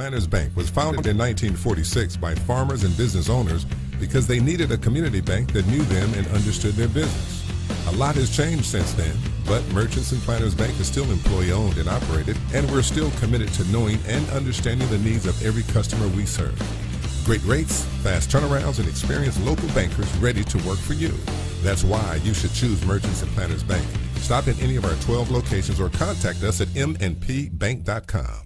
Planters Bank was founded in 1946 by farmers and business owners because they needed a community bank that knew them and understood their business. A lot has changed since then, but Merchants and Planters Bank is still employee-owned and operated, and we're still committed to knowing and understanding the needs of every customer we serve. Great rates, fast turnarounds, and experienced local bankers ready to work for you. That's why you should choose Merchants and Planters Bank. Stop in any of our 12 locations or contact us at mnpbank.com.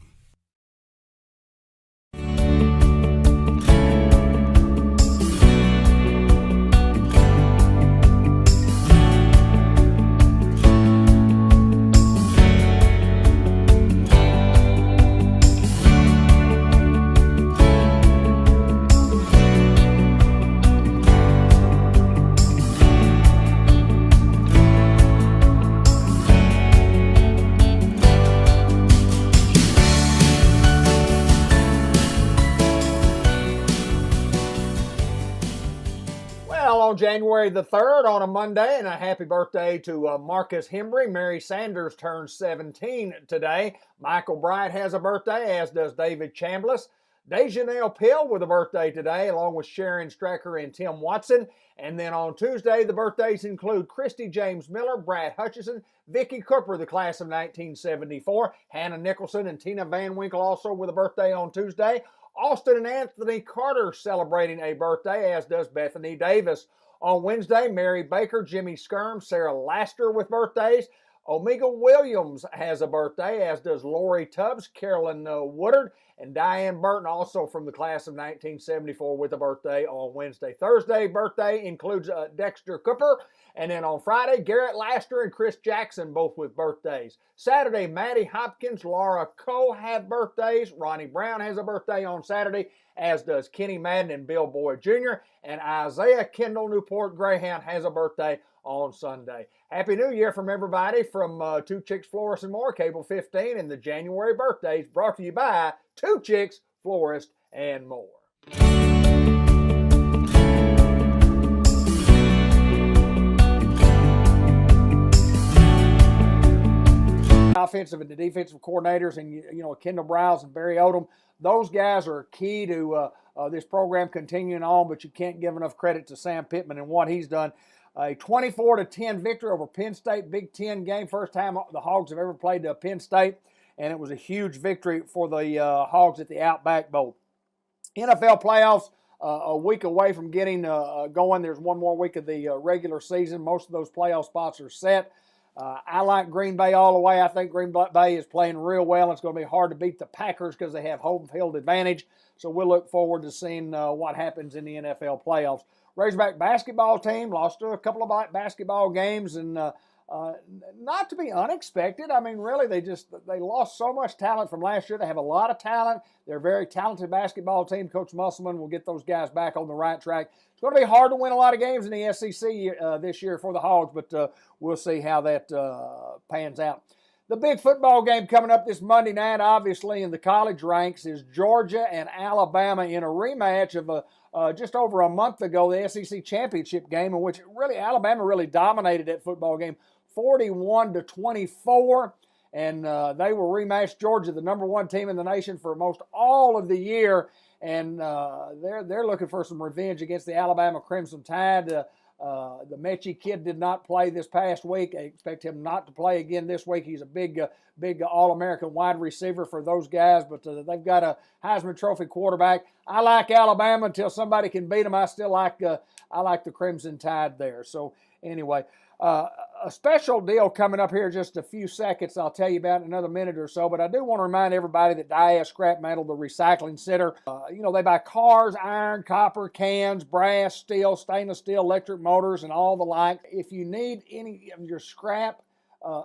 On January the 3rd on a Monday, and a happy birthday to Marcus Hembry. Mary Sanders turns 17 today. Michael Bright has a birthday, as does David Chambliss. Dejanelle Pill with a birthday today, along with Sharon Strecker and Tim Watson. And then on Tuesday, the birthdays include Christy James Miller, Brad Hutchison, Vicky Cooper, the class of 1974, Hannah Nicholson, and Tina Van Winkle also with a birthday on Tuesday. Austin and Anthony Carter celebrating a birthday, as does Bethany Davis. On Wednesday, Mary Baker, Jimmy Skirm, Sarah Laster with birthdays. Omega Williams has a birthday, as does Lori Tubbs, Carolyn Woodard, and Diane Burton, also from the class of 1974, with a birthday on Wednesday. Thursday birthday includes Dexter Cooper. And then on Friday, Garrett Laster and Chris Jackson, both with birthdays. Saturday, Maddie Hopkins, Laura Coe have birthdays. Ronnie Brown has a birthday on Saturday, as does Kenny Madden and Bill Boyd Jr. And Isaiah Kendall Newport Greyhound has a birthday on Sunday. Happy New Year from everybody from Two Chicks, Florist, and More, Cable 15, and the January birthdays brought to you by Two Chicks, Florist, and More. Offensive and the defensive coordinators, and Kendall Browse and Barry Odom, those guys are key to this program continuing on, but you can't give enough credit to Sam Pittman and what he's done. A 24-10 victory over Penn State, Big Ten game, first time the Hogs have ever played Penn State, and it was a huge victory for the Hogs at the Outback Bowl. NFL playoffs a week away from getting going. There's one more week of the regular season. Most of those playoff spots are set. I like Green Bay all the way. I think Green Bay is playing real well. It's going to be hard to beat the Packers because they have home field advantage. So we'll look forward to seeing what happens in the NFL playoffs. Razorback basketball team lost a couple of basketball games, and not to be unexpected. I mean, really, they lost so much talent from last year. They have a lot of talent. They're a very talented basketball team. Coach Musselman will get those guys back on the right track. It's going to be hard to win a lot of games in the SEC this year for the Hogs, but we'll see how that pans out. The big football game coming up this Monday night, obviously, in the college ranks, is Georgia and Alabama in a rematch of just over a month ago, the SEC championship game, in which Alabama really dominated that football game, 41-24, and they will rematch Georgia, the number one team in the nation for most all of the year, and they're looking for some revenge against the Alabama Crimson Tide. The Mechie kid did not play this past week. I expect him not to play again this week. He's a big All-American wide receiver for those guys, but they've got a Heisman Trophy quarterback. I like Alabama until somebody can beat them. I still like the Crimson Tide there. So anyway, a special deal coming up here in just a few seconds I'll tell you about in another minute or so, but I do want to remind everybody that Diaz Scrap Metal, the recycling center, they buy cars, iron, copper, cans, brass, steel, stainless steel, electric motors, and all the like. If you need any of your scrap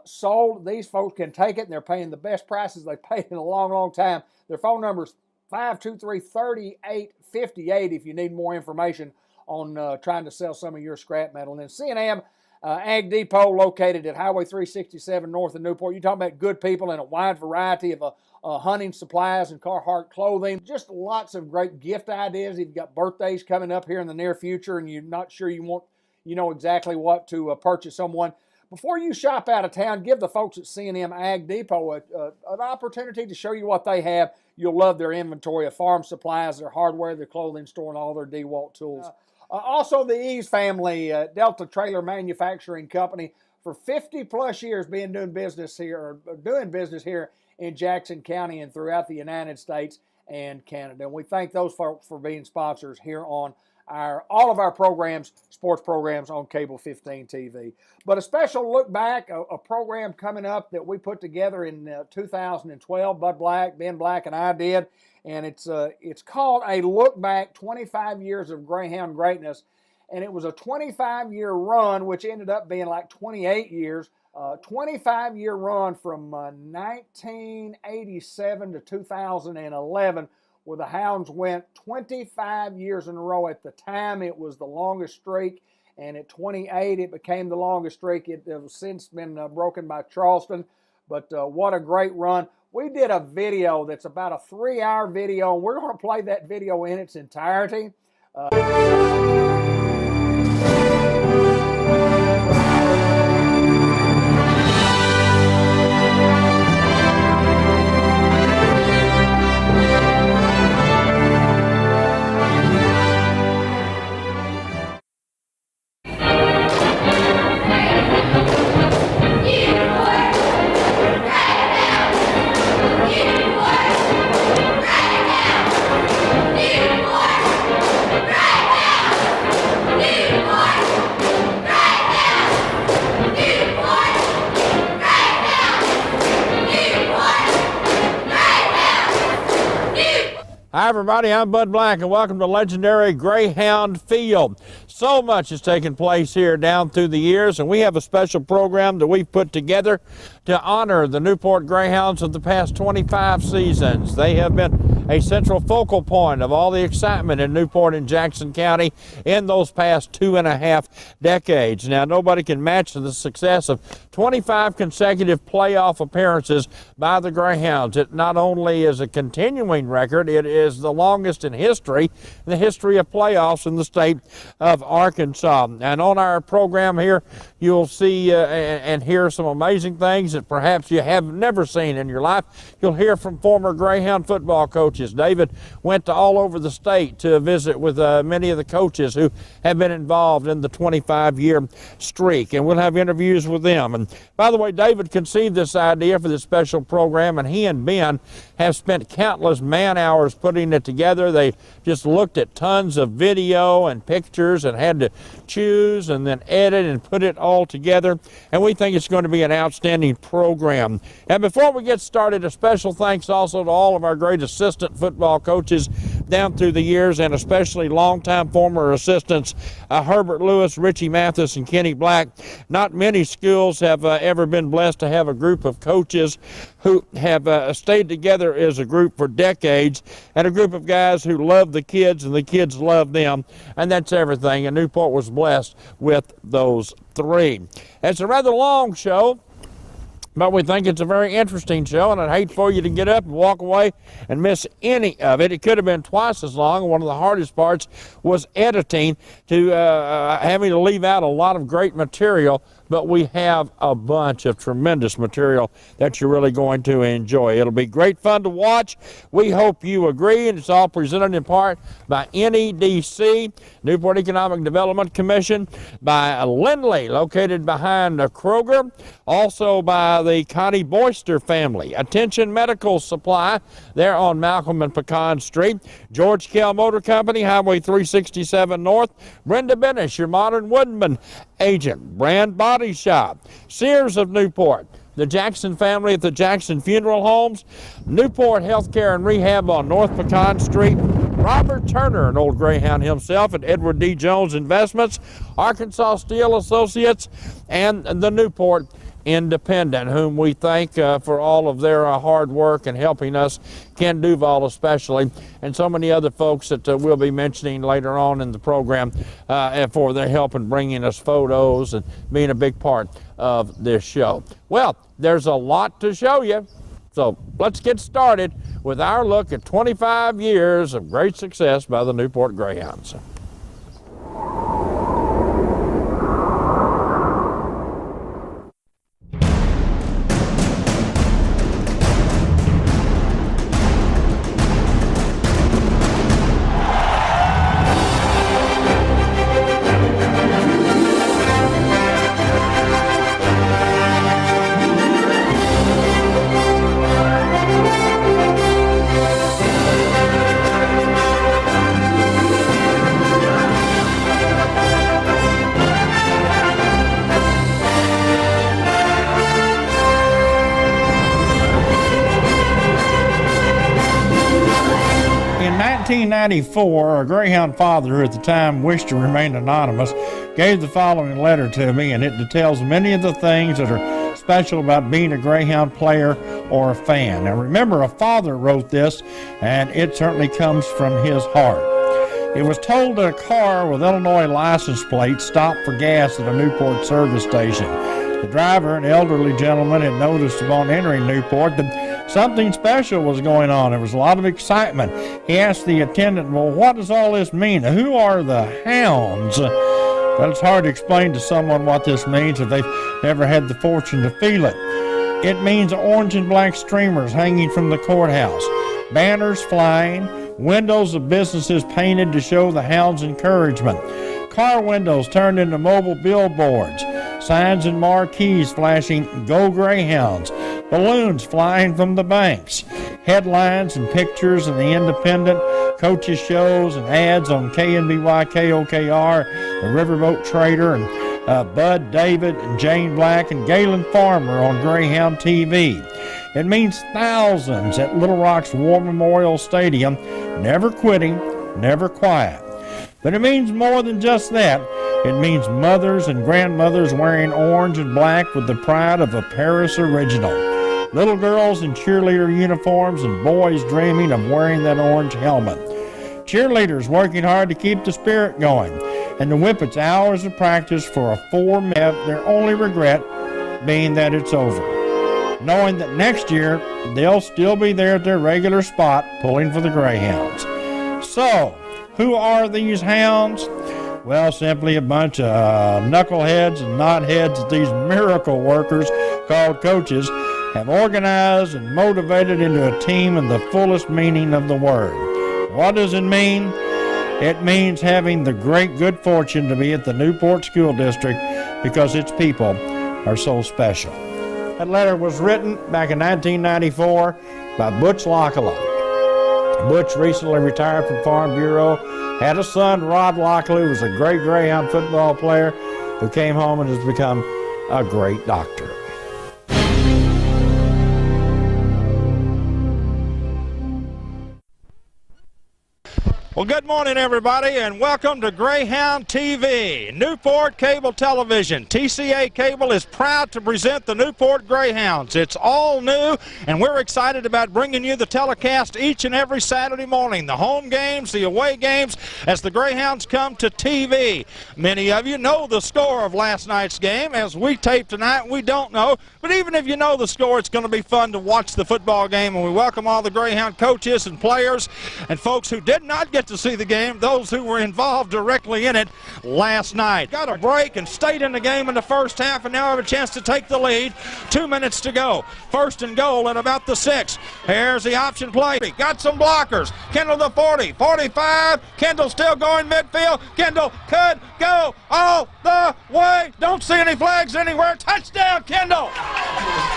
sold, these folks can take it, and they're paying the best prices they've paid in a long, long time. Their phone number is 523-3858 if you need more information on trying to sell some of your scrap metal. And then C&M Ag Depot, located at Highway 367 north of Newport. You're talking about good people and a wide variety of hunting supplies and Carhartt clothing. Just lots of great gift ideas. If you've got birthdays coming up here in the near future and you're not sure you know exactly what to purchase someone. Before you shop out of town, give the folks at C&M Ag Depot an opportunity to show you what they have. You'll love their inventory of farm supplies, their hardware, their clothing store, and all their DeWalt tools. Also, the Ease family, Delta Trailer Manufacturing Company, for 50-plus years doing business here in Jackson County and throughout the United States and Canada. And we thank those folks for being sponsors here on all of our programs, sports programs on Cable 15 TV. But a special look back, a program coming up that we put together in 2012, Bud Black, Ben Black, and I did, and it's called A Look Back, 25 Years of Greyhound Greatness, and it was a 25-year run, which ended up being like 28 years, 25-year run from 1987 to 2011, where the Hounds went 25 years in a row. At the time, it was the longest streak, and at 28, it became the longest streak. It has since been broken by Charleston, but what a great run. We did a video that's about a 3-hour video, and we're going to play that video in its entirety. Hi everybody, I'm Bud Black and welcome to legendary Greyhound Field. So much has taken place here down through the years, and we have a special program that we've put together to honor the Newport Greyhounds of the past 25 seasons. They have been a central focal point of all the excitement in Newport and Jackson County in those past 2.5 decades. Now, nobody can match the success of 25 consecutive playoff appearances by the Greyhounds. It not only is a continuing record, it is the longest in history, the history of playoffs in the state of Arkansas. And on our program here, you'll see and hear some amazing things that perhaps you have never seen in your life. You'll hear from former Greyhound football coaches. David went to all over the state to visit with many of the coaches who have been involved in the 25-year streak, and we'll have interviews with them. And by the way, David conceived this idea for this special program, and he and Ben have spent countless man-hours putting it together. They just looked at tons of video and pictures and had to choose and then edit and put it all together, and we think it's going to be an outstanding program. And before we get started, a special thanks also to all of our great assistant football coaches down through the years, and especially longtime former assistants Herbert Lewis, Richie Mathis, and Kenny Black. Not many schools have ever been blessed to have a group of coaches who have stayed together as a group for decades, and a group of guys who love the kids and the kids love them, and that's everything. And Newport was blessed with those three. It's a rather long show, but we think it's a very interesting show, and I'd hate for you to get up and walk away and miss any of it. It could have been twice as long. One of the hardest parts was editing, to having to leave out a lot of great material, but we have a bunch of tremendous material that you're really going to enjoy. It'll be great fun to watch. We hope you agree, and it's all presented in part by NEDC, Newport Economic Development Commission, by Lindley, located behind Kroger, also by the Connie Boyster family, Attention Medical Supply, there on Malcolm and Pecan Street, George Kell Motor Company, Highway 367 North, Brenda Benish, your Modern Woodman agent, Brand Body Shop, Sears of Newport, the Jackson family at the Jackson Funeral Homes, Newport Healthcare and Rehab on North Pecan Street, Robert Turner, an old Greyhound himself, at Edward D. Jones Investments, Arkansas Steel Associates, and the Newport Independent, whom we thank for all of their hard work and helping us, Ken Duval especially, and so many other folks that we'll be mentioning later on in the program for their help in bringing us photos and being a big part of this show. Well, there's a lot to show you, so let's get started with our look at 25 years of great success by the Newport Greyhounds. 1994, a Greyhound father who at the time wished to remain anonymous gave the following letter to me, and it details many of the things that are special about being a Greyhound player or a fan. Now remember, a father wrote this, and it certainly comes from his heart. It was told that a car with Illinois license plate stopped for gas at a Newport service station. The driver, an elderly gentleman, had noticed upon entering Newport that something special was going on. There was a lot of excitement. He asked the attendant, well, what does all this mean? Who are the hounds? Well, it's hard to explain to someone what this means if they've never had the fortune to feel it. It means orange and black streamers hanging from the courthouse, banners flying, windows of businesses painted to show the hounds' encouragement, car windows turned into mobile billboards, signs and marquees flashing "Go Greyhounds," balloons flying from the banks, headlines and pictures in the Independent, coaches shows and ads on KNBY, KOKR, the Riverboat Trader, and Bud David and Jane Black and Galen Farmer on Greyhound TV. It means thousands at Little Rock's War Memorial Stadium, never quitting, never quiet. But it means more than just that. It means mothers and grandmothers wearing orange and black with the pride of a Paris original. Little girls in cheerleader uniforms and boys dreaming of wearing that orange helmet. Cheerleaders working hard to keep the spirit going, and the Whippets hours of practice for a 4-minute, their only regret being that it's over, knowing that next year they'll still be there at their regular spot pulling for the Greyhounds. So, who are these hounds? Well, simply a bunch of knuckleheads and knotheads that these miracle workers called coaches have organized and motivated into a team in the fullest meaning of the word. What does it mean? It means having the great good fortune to be at the Newport School District because its people are so special. That letter was written back in 1994 by Butch Lockley. Butch recently retired from Farm Bureau, had a son, Rod Lockley, who was a great Greyhound football player, who came home and has become a great doctor. Well, good morning, everybody, and welcome to Greyhound TV, Newport Cable Television. TCA Cable is proud to present the Newport Greyhounds. It's all new, and we're excited about bringing you the telecast each and every Saturday morning, the home games, the away games, as the Greyhounds come to TV. Many of you know the score of last night's game. As we tape tonight, we don't know, but even if you know the score, it's going to be fun to watch the football game, and we welcome all the Greyhound coaches and players and folks who did not get to see the game, those who were involved directly in it last night. Got a break and stayed in the game in the first half, and now have a chance to take the lead. 2 minutes to go. First and goal at about the 6. Here's the option play. Got some blockers. Kendall the 40, 45. Kendall still going midfield. Kendall could go all the way. Don't see any flags anywhere. Touchdown, Kendall.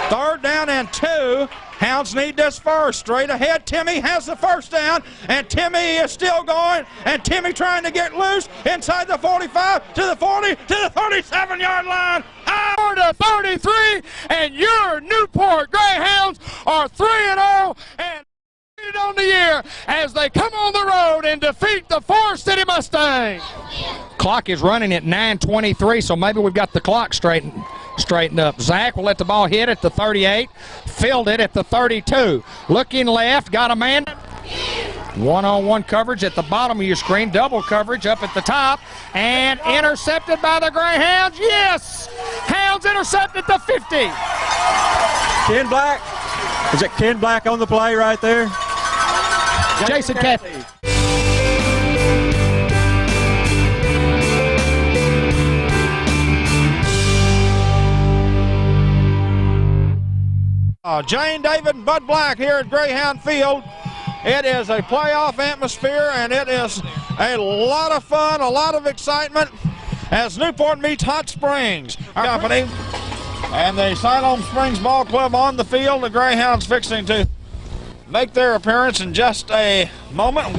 3rd down and 2. Hounds need this first. Straight ahead, Timmy has the first down, and Timmy is still going, and Timmy trying to get loose inside the 45, to the 40, to the 37-yard line. To 33, and your Newport Greyhounds are 3-0 and on the year as they come on the road and defeat the Forest City Mustangs. Clock is running at 9:23, so maybe we've got the clock straightened up. Zach will let the ball hit at the 38, filled it at the 32. Looking left, got a man. One-on-one coverage at the bottom of your screen, double coverage up at the top, and intercepted by the Greyhounds. Yes! Hounds intercepted the 50. Ken Black. Is it Ken Black on the play right there? Jason Cathy. Jane David and Bud Black here at Greyhound Field. It is a playoff atmosphere, and it is a lot of fun, a lot of excitement as Newport meets Hot Springs. Our company and the Siloam Springs Ball Club on the field. The Greyhounds fixing to make their appearance in just a moment.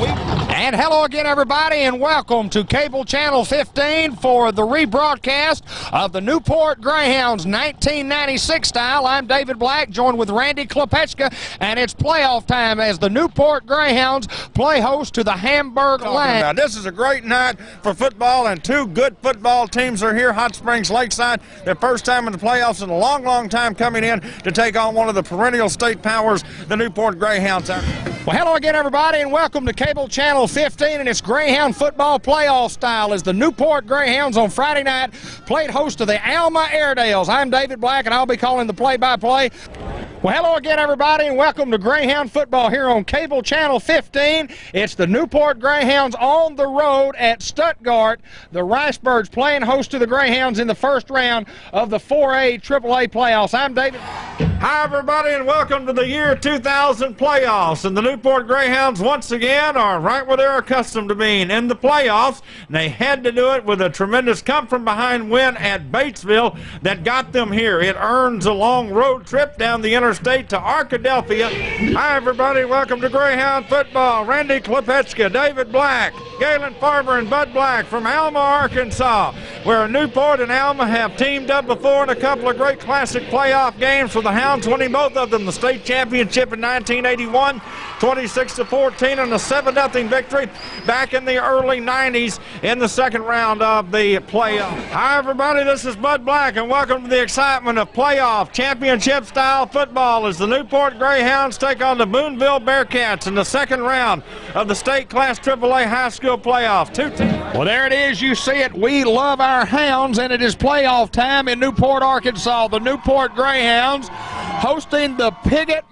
And hello again, everybody, and welcome to Cable Channel 15 for the rebroadcast of the Newport Greyhounds 1996 style. I'm David Black, joined with Randy Klepechka, and it's playoff time as the Newport Greyhounds play host to the Hamburg Lions. Now, this is a great night for football, and two good football teams are here. Hot Springs Lakeside, their first time in the playoffs in a long, long time, coming in to take on one of the perennial state powers, the Newport Greyhounds. Well, hello again, everybody, and welcome to Cable Channel 15 and its Greyhound football playoff style as the Newport Greyhounds on Friday night played host to the Alma Airedales. I'm David Black, and I'll be calling the play-by-play. Well, hello again, everybody, and welcome to Greyhound football here on Cable Channel 15. It's the Newport Greyhounds on the road at Stuttgart. The Riceburgs playing host to the Greyhounds in the first round of the 4A AAA playoffs. I'm David. Hi, everybody, and welcome to the year 2000 playoffs. And the Newport Greyhounds, once again, are right where they're accustomed to being in the playoffs. And they had to do it with a tremendous come-from-behind win at Batesville that got them here. It earns a long road trip down the interstate to Arkadelphia. Hi, everybody, welcome to Greyhound football. Randy Klepechka, David Black, Galen Farber, and Bud Black from Alma, Arkansas, where Newport and Alma have teamed up before in a couple of great classic playoff games for the Hounds, winning both of them the state championship in 1981, 26-14, and a 7-0 victory back in the early 90s in the second round of the playoff. Hi, everybody, this is Bud Black, and welcome to the excitement of playoff championship-style football as the Newport Greyhounds take on the Boonville Bearcats in the second round of the state class AAA high school playoff. Well, there it is. You see it. We love our Hounds, and it is playoff time in Newport, Arkansas. The Newport Greyhounds hosting the Piggott.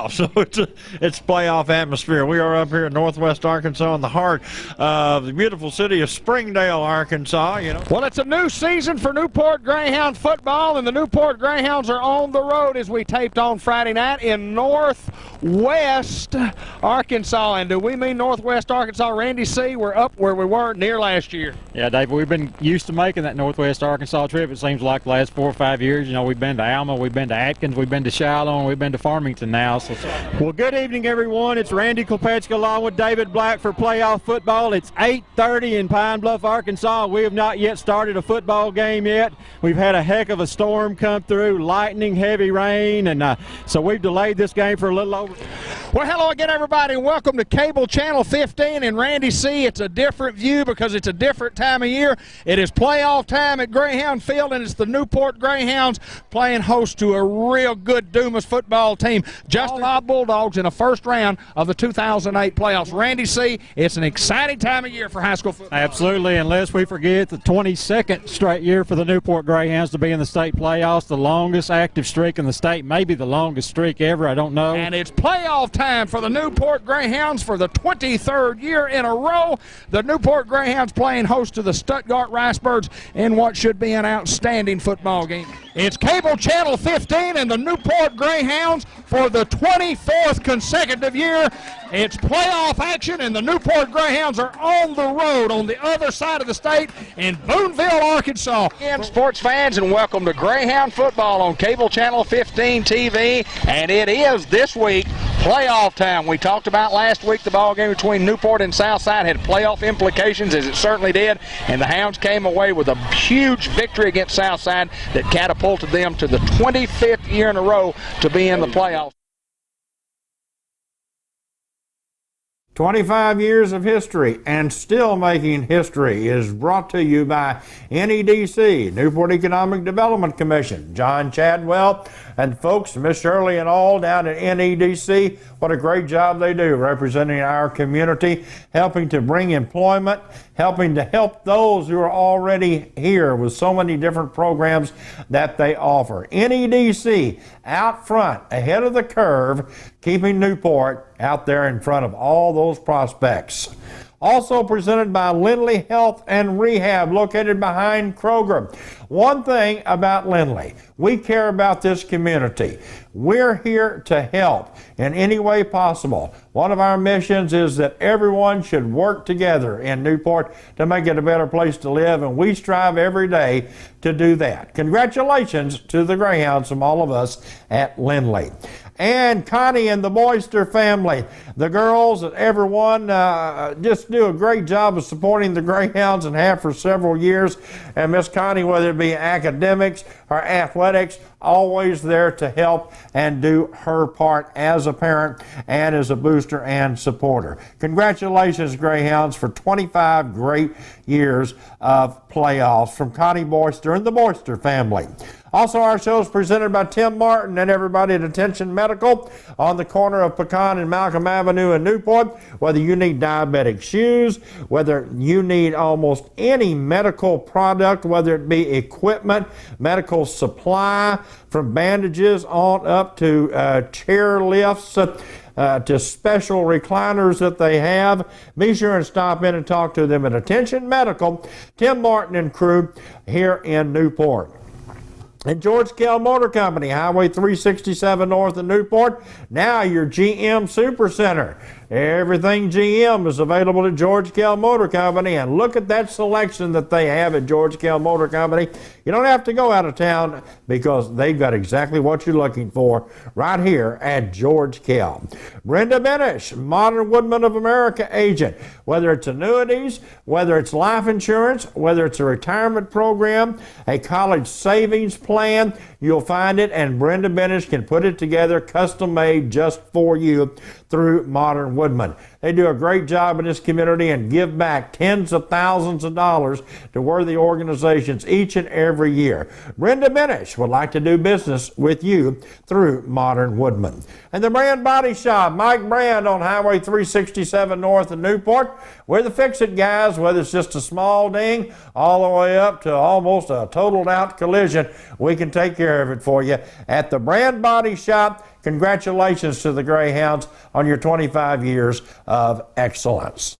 So it's playoff atmosphere. We are up here in northwest Arkansas in the heart of the beautiful city of Springdale, Arkansas. Well, it's a new season for Newport Greyhound football, and the Newport Greyhounds are on the road as we taped on Friday night in northwest Arkansas. And do we mean northwest Arkansas? Randy C., we're up where we were near last year. Yeah, Dave, we've been used to making that northwest Arkansas trip. It seems like the last 4 or 5 years. We've been to Alma, we've been to Atkins, we've been to Shiloh, and we've been to Farmington now. Well, good evening, everyone. It's Randy Klepechka along with David Black for playoff football. It's 8:30 in Pine Bluff, Arkansas. We have not yet started a football game yet. We've had a heck of a storm come through, lightning, heavy rain, and so we've delayed this game for a little over. Well, hello again, everybody, and welcome to Cable Channel 15 and Randy C. It's a different view because it's a different time of year. It is playoff time at Greyhound Field, and it's the Newport Greyhounds playing host to a real good Dumas football team. Just Law Bulldogs in the first round of the 2008 playoffs. Randy C., it's an exciting time of year for high school football. Absolutely, unless we forget the 22nd straight year for the Newport Greyhounds to be in the state playoffs, the longest active streak in the state, maybe the longest streak ever, I don't know. And it's playoff time for the Newport Greyhounds for the 23rd year in a row. The Newport Greyhounds playing host to the Stuttgart Riceburgs in what should be an outstanding football game. It's Cable Channel 15 and the Newport Greyhounds for the 24th consecutive year. It's playoff action, and the Newport Greyhounds are on the road on the other side of the state in Boonville, Arkansas. Again, sports fans, and welcome to Greyhound football on Cable Channel 15 TV, and it is this week playoff time. We talked about last week the ball game between Newport and Southside had playoff implications, as it certainly did, and the Hounds came away with a huge victory against Southside that catapulted them to the 25th year in a row to be in the playoffs. 25 years of history and still making history is brought to you by NEDC, Newport Economic Development Commission. John Chadwell and folks, Miss Shirley and all down at NEDC, what a great job they do representing our community, helping to bring employment, helping to help those who are already here with so many different programs that they offer. NEDC out front, ahead of the curve, keeping Newport out there in front of all those prospects. Also presented by Lindley Health and Rehab, located behind Kroger. One thing about Lindley, we care about this community. We're here to help in any way possible. One of our missions is that everyone should work together in Newport to make it a better place to live, and we strive every day to do that. Congratulations to the Greyhounds from all of us at Lindley. and Connie and the Boyster family. The girls and everyone just do a great job of supporting the Greyhounds and have for several years. And Miss Connie, whether it be academics or athletics, always there to help and do her part as a parent and as a booster and supporter. Congratulations, Greyhounds, for 25 great years of playoffs from Connie Boyster and the Boyster family. Also, our show is presented by Tim Martin and everybody at Attention Medical on the corner of Pecan and Malcolm Avenue in Newport. Whether you need diabetic shoes, whether you need almost any medical product, whether it be equipment, medical supply, from bandages on up to chair lifts, to special recliners that they have, be sure and stop in and talk to them at Attention Medical, Tim Martin and crew here in Newport. And George Kell Motor Company, Highway 367 north of Newport, now your GM Super Center. Everything GM is available at George Kell Motor Company, and look at that selection that they have at George Kell Motor Company. You don't have to go out of town because they've got exactly what you're looking for right here at George Kell. Brenda Benish, Modern Woodman of America agent. Whether it's annuities, whether it's life insurance, whether it's a retirement program, a college savings plan, you'll find it, and Brenda Benish can put it together custom made just for you through Modern Woodman. They do a great job in this community and give back tens of thousands of dollars to worthy organizations each and every year. Brenda Benish would like to do business with you through Modern Woodman. And the Brand Body Shop, Mike Brand on Highway 367 north of Newport. We're the fix-it guys, whether it's just a small ding all the way up to almost a totaled out collision. We can take care of it for you at the Brand Body Shop. Congratulations to the Greyhounds on your 25 years of excellence.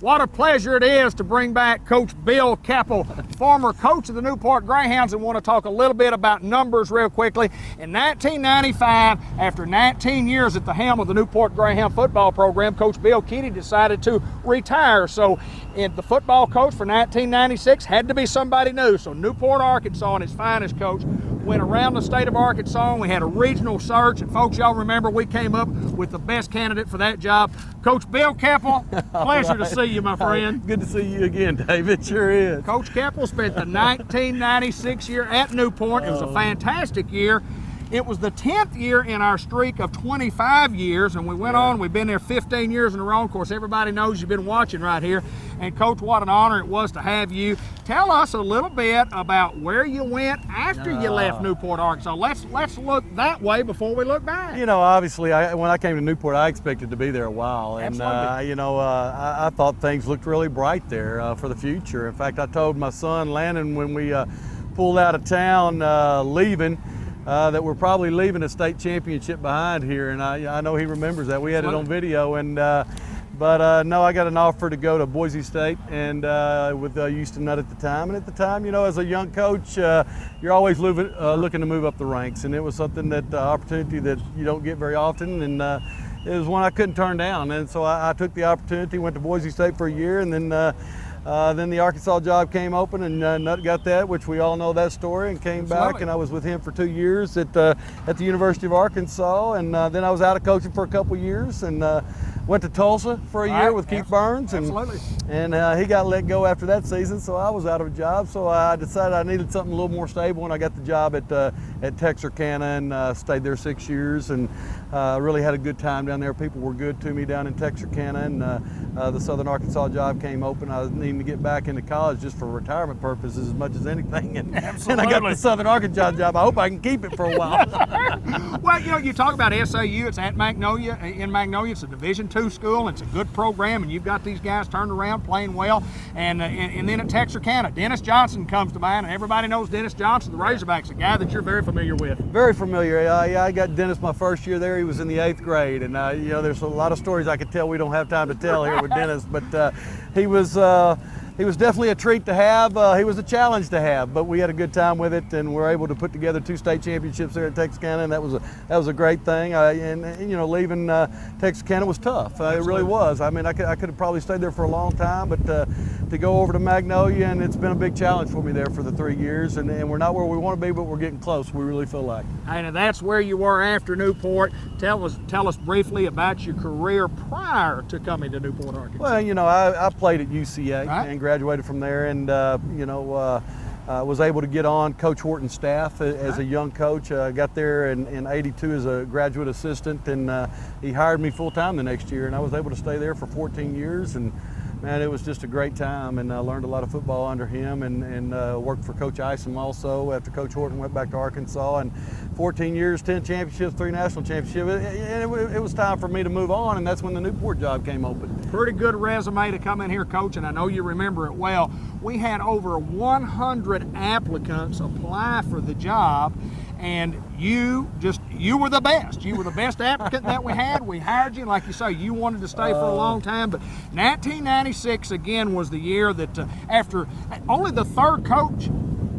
What a pleasure it is to bring back Coach Bill Keppel, former coach of the Newport Greyhounds, and want to talk a little bit about numbers real quickly. In 1995, after 19 years at the helm of the Newport Greyhound football program, Coach Bill Keating decided to retire. So the football coach for 1996 had to be somebody new. So Newport, Arkansas, and its finest coach went around the state of Arkansas, and we had a regional search, and folks, y'all remember we came up with the best candidate for that job. Coach Bill Keppel, pleasure to see you, my friend. Good to see you again, David. Sure is. Coach Keppel spent the 1996 year at Newport. It was a fantastic year. It was the 10th year in our streak of 25 years, and we went on. We've been there 15 years in a row. Of course, everybody knows you've been watching right here. And Coach, what an honor it was to have you. Tell us a little bit about where you went after you left Newport, Arkansas. Let's look that way before we look back. You know, obviously, when I came to Newport, I expected to be there a while, and I thought things looked really bright there for the future. In fact, I told my son Landon when we pulled out of town leaving. That we're probably leaving a state championship behind here, and I know he remembers that. We had it on video, and no, I got an offer to go to Boise State and with Houston Nutt at the time. And at the time, you know, as a young coach, you're always looking to move up the ranks, and it was something that opportunity that you don't get very often, and it was one I couldn't turn down. And so I took the opportunity, went to Boise State for a year, and then the Arkansas job came open, and Nutt got that, which we all know that story, and came back, and I was with him for 2 years at the University of Arkansas, and then I was out of coaching for a couple years, and went to Tulsa for a year with Keith Burns, and he got let go after that season, so I was out of a job. So I decided I needed something a little more stable, and I got the job at Texarkana, and stayed there 6 years, and really had a good time down there. People were good to me down in Texarkana, and the Southern Arkansas job came open. I was needing to get back into college just for retirement purposes as much as anything, and I got the Southern Arkansas job. I hope I can keep it for a while. Well, you know, you talk about SAU. It's at Magnolia. In Magnolia, it's a Division II school. It's a good program, and you've got these guys turned around playing well. And then at Texarkana, Dennis Johnson comes to mind, and everybody knows Dennis Johnson, the Razorbacks, a guy that you're very familiar with. Very familiar. Yeah, I got Dennis my first year there. He was in the 8th grade, and you know, there's a lot of stories I could tell. We don't have time to tell here with Dennis, but he was definitely a treat to have. He was a challenge to have, but we had a good time with it, and we were able to put together 2 state championships there at Texarkana, and that was a great thing. And you know, leaving Texarkana was tough. It really was. I mean, I could have probably stayed there for a long time, but to to go over to Magnolia, and it's been a big challenge for me there for the 3 years, and we're not where we want to be, but we're getting close. We really feel like. And that's where you were after Newport. Tell us briefly about your career prior to coming to Newport, Arkansas. Well, you know, I played at UCA right. and graduated from there, and was able to get on Coach Horton's staff as a young coach. Got there in '82 as a graduate assistant, and he hired me full-time the next year, and I was able to stay there for 14 years. And man, it was just a great time, and I learned a lot of football under him, and worked for Coach Isom also after Coach Horton went back to Arkansas. And 14 years, 10 championships, 3 national championships. It was time for me to move on, and that's when the Newport job came open. Pretty good resume to come in here, Coach, and I know you remember it well. We had over 100 applicants apply for the job, and you were the best. You were the best applicant that we had. We hired you, like you say, you wanted to stay for a long time. But 1996 again was the year that after only the third coach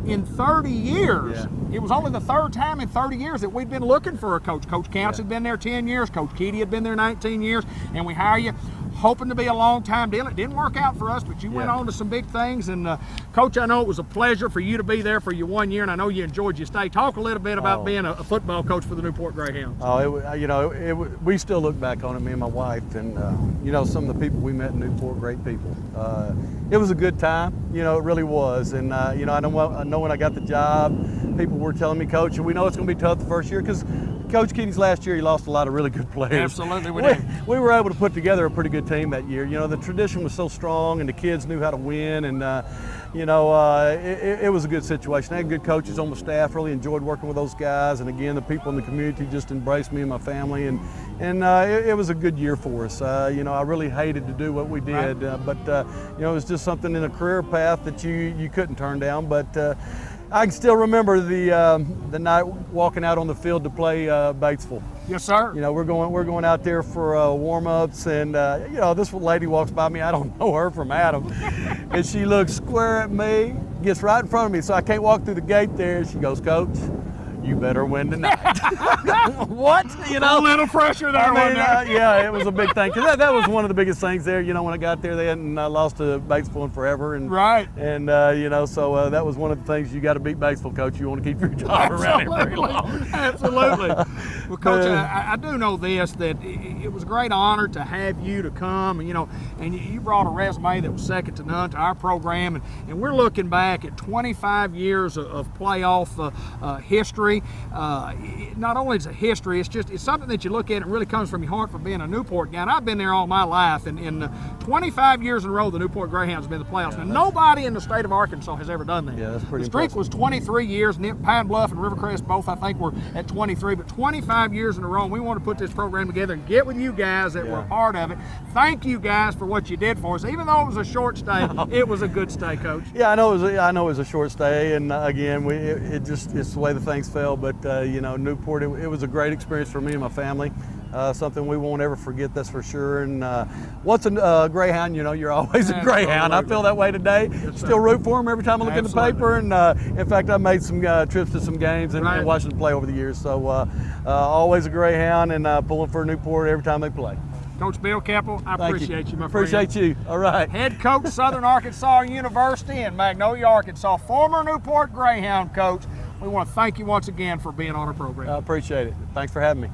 in 30 years, it was only the third time in 30 years that we'd been looking for a coach. Coach Counts had been there 10 years, Coach Keedy had been there 19 years, and we hire you hoping to be a long-time deal. It didn't work out for us, but you went on to some big things. And Coach, I know it was a pleasure for you to be there for your 1 year, and I know you enjoyed your stay. Talk a little bit about being a football coach for the Newport Greyhounds. We still look back on it, me and my wife, and some of the people we met in Newport, great people. It was a good time, it really was. And I know when I got the job, people were telling me, Coach, we know it's going to be tough the first year, because Coach Keating's last year, he lost a lot of really good players. Absolutely, we did. We were able to put together a pretty good team that year. The tradition was so strong, and the kids knew how to win, and it was a good situation. I had good coaches on my staff. Really enjoyed working with those guys, and again, the people in the community just embraced me and my family, and it was a good year for us. I really hated to do what we did, but it was just something in a career path that you couldn't turn down. But I can still remember the night walking out on the field to play Batesville. Yes, sir. We're going out there for warm-ups, and this lady walks by me. I don't know her from Adam, and she looks square at me, gets right in front of me, so I can't walk through the gate there. She goes, Coach, you better win tonight. What? A little pressure there. Yeah, it was a big thing, because that was one of the biggest things there. When I got there, they hadn't lost to Batesville in forever, and and so that was one of the things. You got to beat Batesville, Coach. You want to keep your job around here very long. Absolutely. Well, Coach, I do know this, that it was a great honor to have you to come, and you brought a resume that was second to none to our program, and we're looking back at 25 years of playoff history. Not only is it history, it's something that you look at and it really comes from your heart for being a Newport guy. And I've been there all my life, and in 25 years in a row, the Newport Greyhounds have been in the playoffs. Now, nobody in the state of Arkansas has ever done that. Yeah, that's pretty The streak impressive. was 23 years. Pine Bluff and Rivercrest both, I think, were at 23, but 25 years in a row. And we want to put this program together and get with you guys that were a part of it. Thank you guys for what you did for us. Even though it was a short stay, it was a good stay, Coach. Yeah, I know it was a short stay, and again, it's the way the things fell. But Newport, it was a great experience for me and my family. Something we won't ever forget, that's for sure. And once a Greyhound, you're always a Greyhound. I feel that way today. Still root for them every time I look in the paper. And in fact, I made some trips to some games and watched them play over the years. So always a Greyhound, and pulling for Newport every time they play. Coach Bill Keppel, I appreciate you, my friend. Appreciate you. All right. Head coach, Southern Arkansas University in Magnolia, Arkansas, former Newport Greyhound coach. We want to thank you once again for being on our program. I appreciate it. Thanks for having me.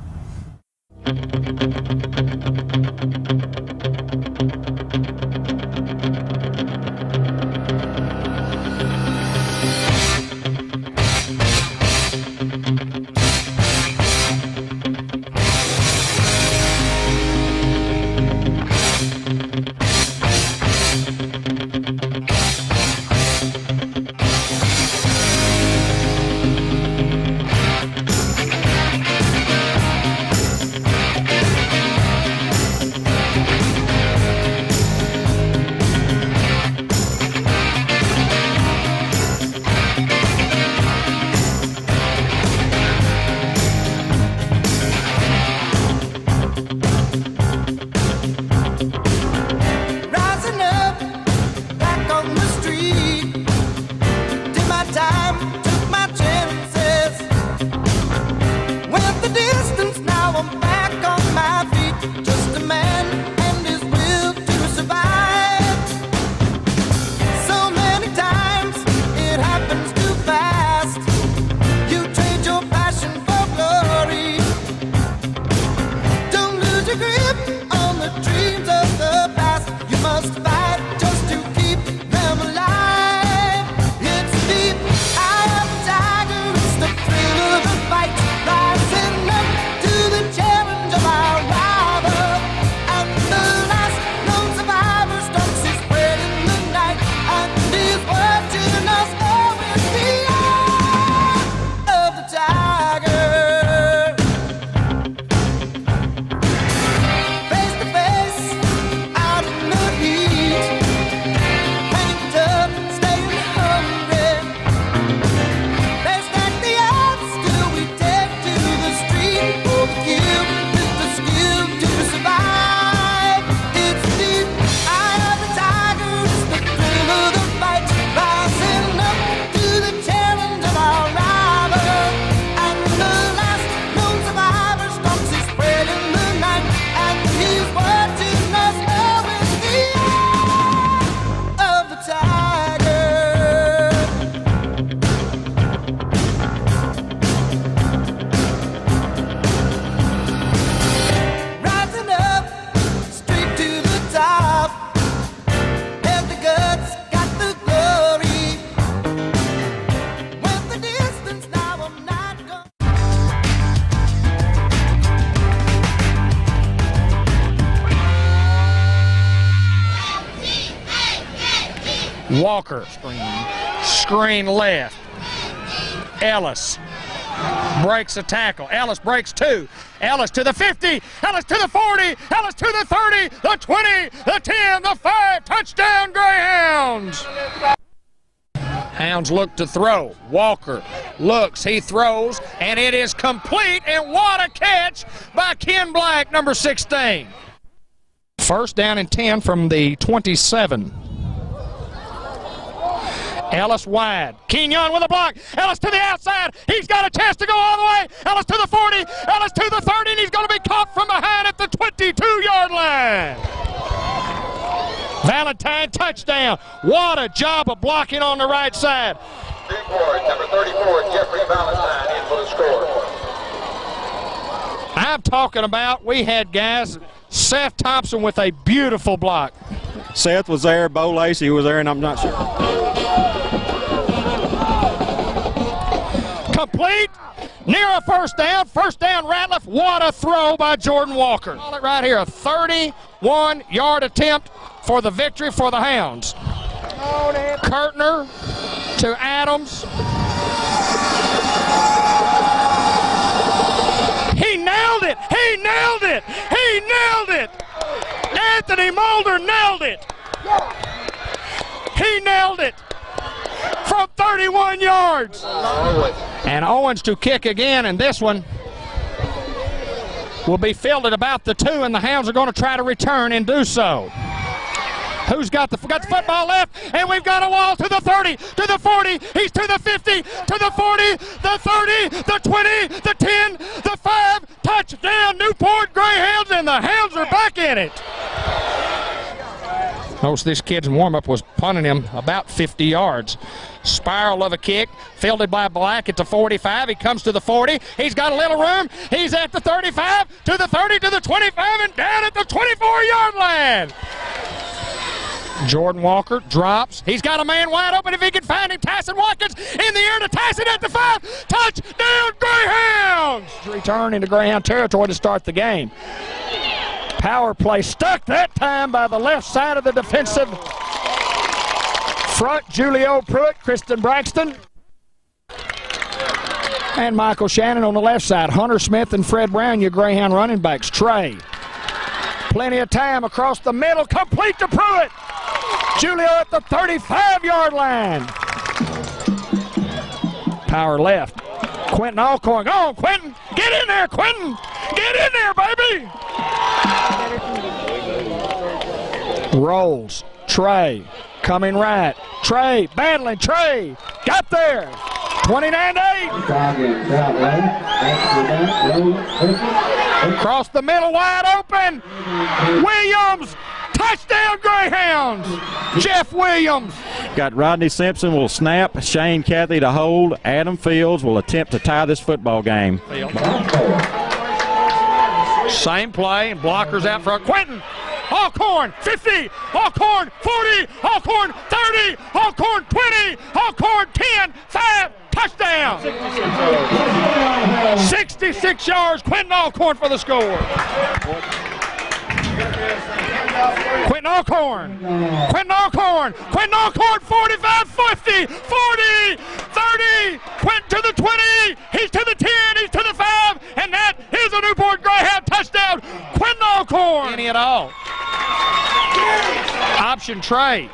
Walker. Screen left. Ellis breaks a tackle. Ellis breaks two. Ellis to the 50. Ellis to the 40. Ellis to the 30. The 20. The 10. The 5. Touchdown Greyhounds. Hounds look to throw. Walker looks. He throws. And it is complete. And what a catch by Ken Black, number 16. First down and 10 from the 27. Ellis wide. Kenyon with a block. Ellis to the outside. He's got a chance to go all the way. Ellis to the 40. Ellis to the 30. And he's going to be caught from behind at the 22-yard line. Valentine touchdown. What a job of blocking on the right side. Newport, number 34, Jeffrey Valentine in for the score. I'm talking about, we had guys, Seth Thompson with a beautiful block. Seth was there, Bo Lacey was there, and I'm not sure. Complete, near a first down Ratliff. What a throw by Jordan Walker. Call it right here, a 31-yard attempt for the victory for the Hounds. Kurtner to Adams. He nailed it! He nailed it! He nailed it! Anthony Mulder nailed it! He nailed it! From 31 yards. And Owens to kick again, and this one will be filled at about the 2, and the Hounds are going to try to return and do so. Who's got the football left? And we've got a wall to the 30, to the 40, he's to the 50, to the 40, the 30, the 20, the 10, the 5, touchdown Newport Greyhounds, and the Hounds are back in it. Most of this kid's warm-up was punting him about 50 yards. Spiral of a kick, fielded by Black at the 45. He comes to the 40. He's got a little room. He's at the 35, to the 30, to the 25, and down at the 24-yard line. Jordan Walker drops. He's got a man wide open if he can find him. Tyson Watkins in the air to Tyson at the 5. Touchdown Greyhounds! Return into Greyhound territory to start the game. Power play stuck that time by the left side of the defensive front. Julio Pruitt, Kristen Braxton, and Michael Shannon on the left side. Hunter Smith and Fred Brown, your Greyhound running backs. Trey. Plenty of time across the middle. Complete to Pruitt. Julio at the 35-yard line. Power left. Quentin Alcorn. Go on, Quentin. Get in there, Quentin. Get in there, baby. Rolls. Trey. Coming right. Trey. Battling. Trey. Got there. 29-8. Across the middle, wide open. Williams. Touchdown Greyhounds. Jeff Williams. Got Rodney Simpson will snap, Shane Cathy to hold. Adam Fields will attempt to tie this football game. Same play, and blockers out front. Quentin. Alcorn, 50. Alcorn, 40. Alcorn, 30. Alcorn, 20. Alcorn, 10. 5. Touchdown. 66 yards. Quentin Alcorn for the score. Quentin Alcorn. Quentin Alcorn. Quentin Alcorn, 45, 50, 40, 30. Quentin to the 20. He's to the 10. He's to the 5. And that is a Newport Greyhound touchdown. Quentin Alcorn. Any at all. Option Trey.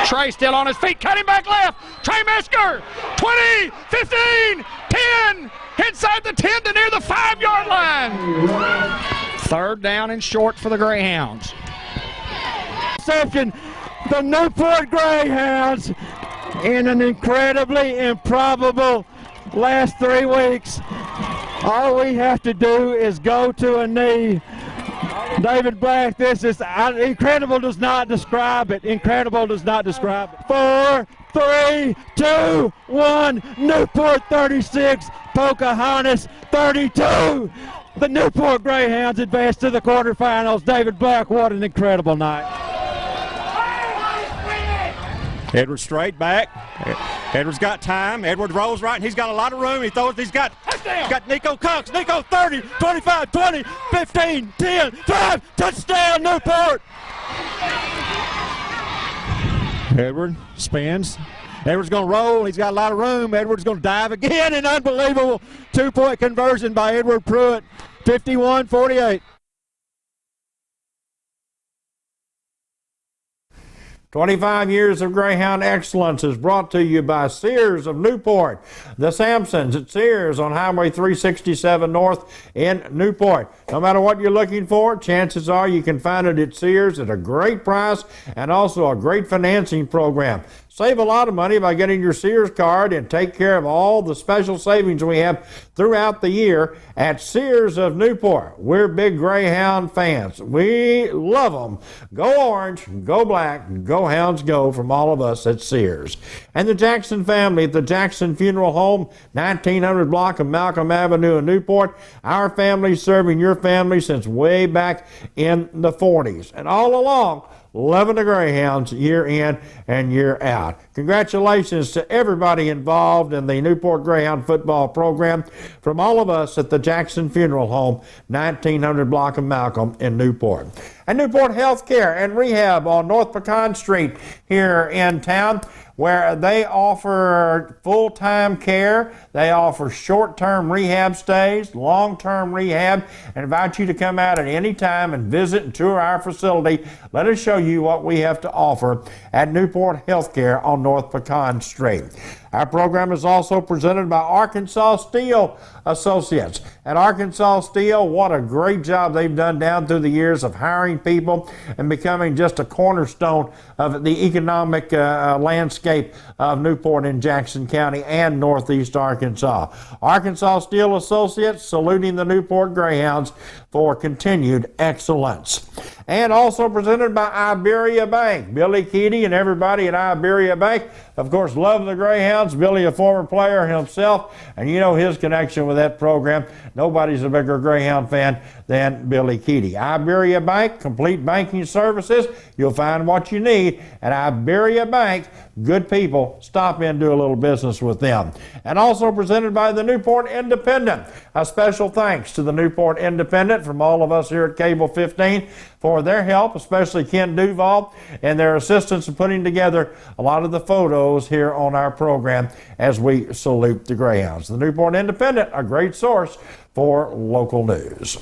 Trey still on his feet. Cutting back left. Trey Mesker. 20, 15, 10. Inside the 10 to near the 5-yard line. Third down and short for the Greyhounds. The Newport Greyhounds, in an incredibly improbable last 3 weeks, all we have to do is go to a knee. David Black, this is incredible. Does not describe it. Incredible does not describe it. 4, 3, 2, 1. Newport 36, Pocahontas 32. The Newport Greyhounds advance to the quarterfinals. David Black, what an incredible night. Edwards straight back. Edwards got time. Edwards rolls right, and he's got a lot of room. He throws. He's got Nico Cox. Nico 30, 25, 20, 15, 10, 5. Touchdown, Newport. Edward spins. Edwards going to roll. He's got a lot of room. Edwards going to dive again. An unbelievable two-point conversion by Edward Pruitt. 51-48. 25 years of Greyhound excellence is brought to you by Sears of Newport. The Sampsons at Sears on Highway 367 North in Newport. No matter what you're looking for, chances are you can find it at Sears at a great price and also a great financing program. Save a lot of money by getting your Sears card and take care of all the special savings we have throughout the year at Sears of Newport. We're big Greyhound fans. We love them. Go Orange, go Black, go Hounds go from all of us at Sears. And the Jackson family at the Jackson Funeral Home, 1900 block of Malcolm Avenue in Newport. Our family serving your family since way back in the 40s. And all along, loving the Greyhounds year in and year out. Congratulations to everybody involved in the Newport Greyhound football program from all of us at the Jackson Funeral Home, 1900 block of Malcolm in Newport. And Newport Healthcare and Rehab on North Pecan Street here in town, where they offer full-time care, they offer short-term rehab stays, long-term rehab, and invite you to come out at any time and visit and tour our facility. Let us show you what we have to offer at Newport Healthcare on North Pecan Street. Our program is also presented by Arkansas Steel Associates. At Arkansas Steel, what a great job they've done down through the years of hiring people and becoming just a cornerstone of the economic landscape of Newport and Jackson County and Northeast Arkansas. Arkansas Steel Associates saluting the Newport Greyhounds for continued excellence. And also presented by Iberia Bank. Billy Keaty and everybody at Iberia Bank, of course, love the Greyhounds. Billy, a former player himself, and you know his connection with that program. Nobody's a bigger Greyhound fan than Billy Keaty. Iberia Bank, complete banking services. You'll find what you need at Iberia Bank. Good people. Stop in, do a little business with them. And also presented by the Newport Independent. A special thanks to the Newport Independent from all of us here at Cable 15 for their help, especially Ken Duval and their assistance in putting together a lot of the photos here on our program as we salute the Greyhounds. The Newport Independent, a great source for local news.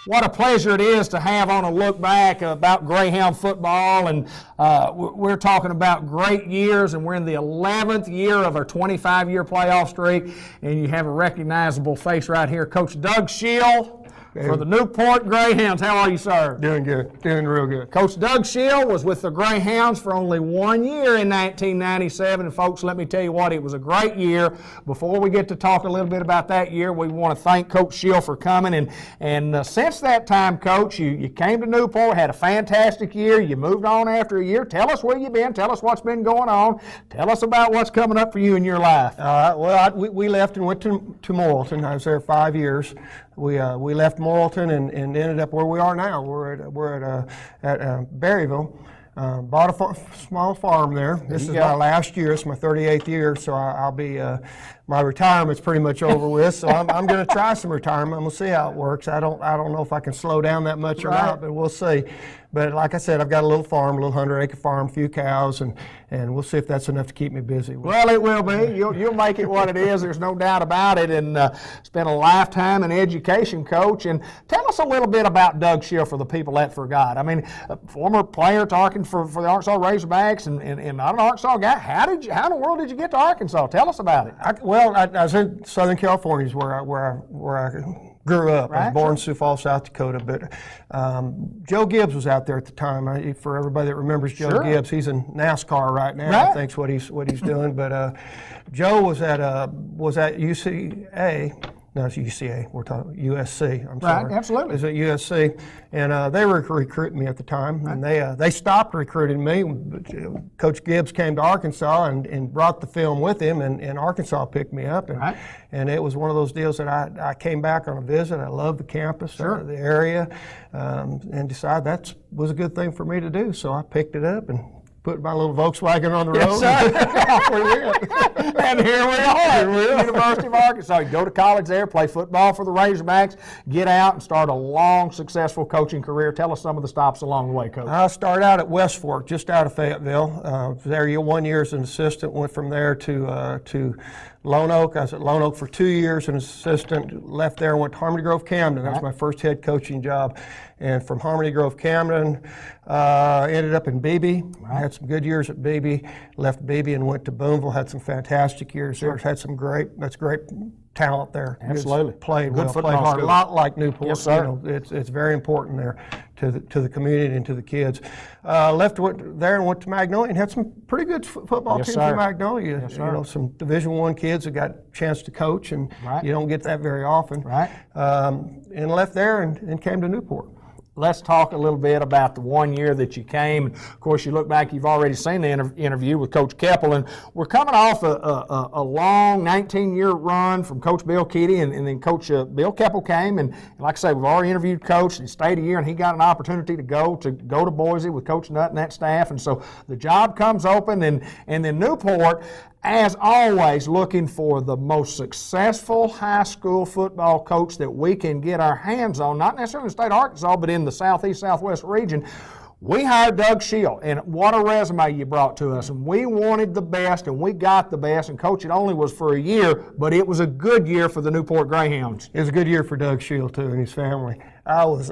What a pleasure it is to have on a look back about Greyhound football, and we're talking about great years, and we're in the 11th year of our 25-year playoff streak, and you have a recognizable face right here, Coach Doug Schill for the Newport Greyhounds. How are you, sir? Doing good, doing real good. Coach Doug Schill was with the Greyhounds for only 1 year in 1997, and folks, let me tell you what, it was a great year. Before we get to talk a little bit about that year, we want to thank Coach Schill for coming, and since that time, Coach, you came to Newport, had a fantastic year, you moved on after a year. Tell us where you've been, tell us what's been going on, tell us about what's coming up for you in your life. We left and went to Morrilton. I was there 5 years. We left Morrilton and ended up where we are now. We're at Berryville. Bought a small farm there. This is my last year. It's my 38th year, so I'll be my retirement's pretty much over with. So I'm going to try some retirement. We'll see how it works. I don't know if I can slow down that much or not, but we'll see. But like I said, I've got a little farm, a little 100-acre farm, a few cows, and we'll see if that's enough to keep me busy. Well, it will be. You'll make it what it is. There's no doubt about it. And spent a lifetime in education, Coach. And tell us a little bit about Doug Schill for the people that forgot. I mean, a former player talking for the Arkansas Razorbacks and I'm an Arkansas guy. How in the world did you get to Arkansas? Tell us about it. I was in Southern California, is where I grew up. I was born in Sioux Falls, South Dakota, but Joe Gibbs was out there at the time. For everybody that remembers Joe Gibbs, he's in NASCAR right now. I think's what he's doing. But Joe was at UCA. No, it's UCA. We're talking USC. I'm sorry. Right, absolutely. It was at USC, and they were recruiting me at the time, and they stopped recruiting me. Coach Gibbs came to Arkansas and brought the film with him, and Arkansas picked me up, and it was one of those deals that I came back on a visit. I loved the campus, the area, and decided that was a good thing for me to do. So I picked it up and put my little Volkswagen on the road. And here we are, University of Arkansas. You go to college there, play football for the Razorbacks, get out and start a long, successful coaching career. Tell us some of the stops along the way, Coach. I started out at West Fork, just out of Fayetteville. Was there 1 year as an assistant, went from there to Lone Oak. I was at Lone Oak for 2 years, an assistant, left there and went to Harmony Grove Camden. That was my first head coaching job. And from Harmony Grove Camden, ended up in Beebe. I had some good years at Beebe, left Beebe and went to Boonville, had some fantastic years there. Had some great talent there. Absolutely. Played good well, football played hard. school. A lot like Newport. Yes, sir. You know, it's very important there to the community and to the kids. Left there and went to Magnolia and had some pretty good football teams in Magnolia. Yes, you know, some Division I kids that got a chance to coach, and you don't get that very often. Right. And left there and came to Newport. Let's talk a little bit about the 1 year that you came. Of course, you look back, you've already seen the interview with Coach Keppel, and we're coming off a long 19-year run from Coach Bill Keaty, and then Coach Bill Keppel came, and like I say, we've already interviewed Coach, he stayed a year, and he got an opportunity to go to Boise with Coach Nutt and that staff, and so the job comes open, and then Newport, as always, looking for the most successful high school football coach that we can get our hands on, not necessarily in the state of Arkansas, but in the southeast, southwest region. We hired Doug Shield, and what a resume you brought to us. And we wanted the best, and we got the best. And, Coach, it only was for a year, but it was a good year for the Newport Greyhounds. It was a good year for Doug Shield, too, and his family. I was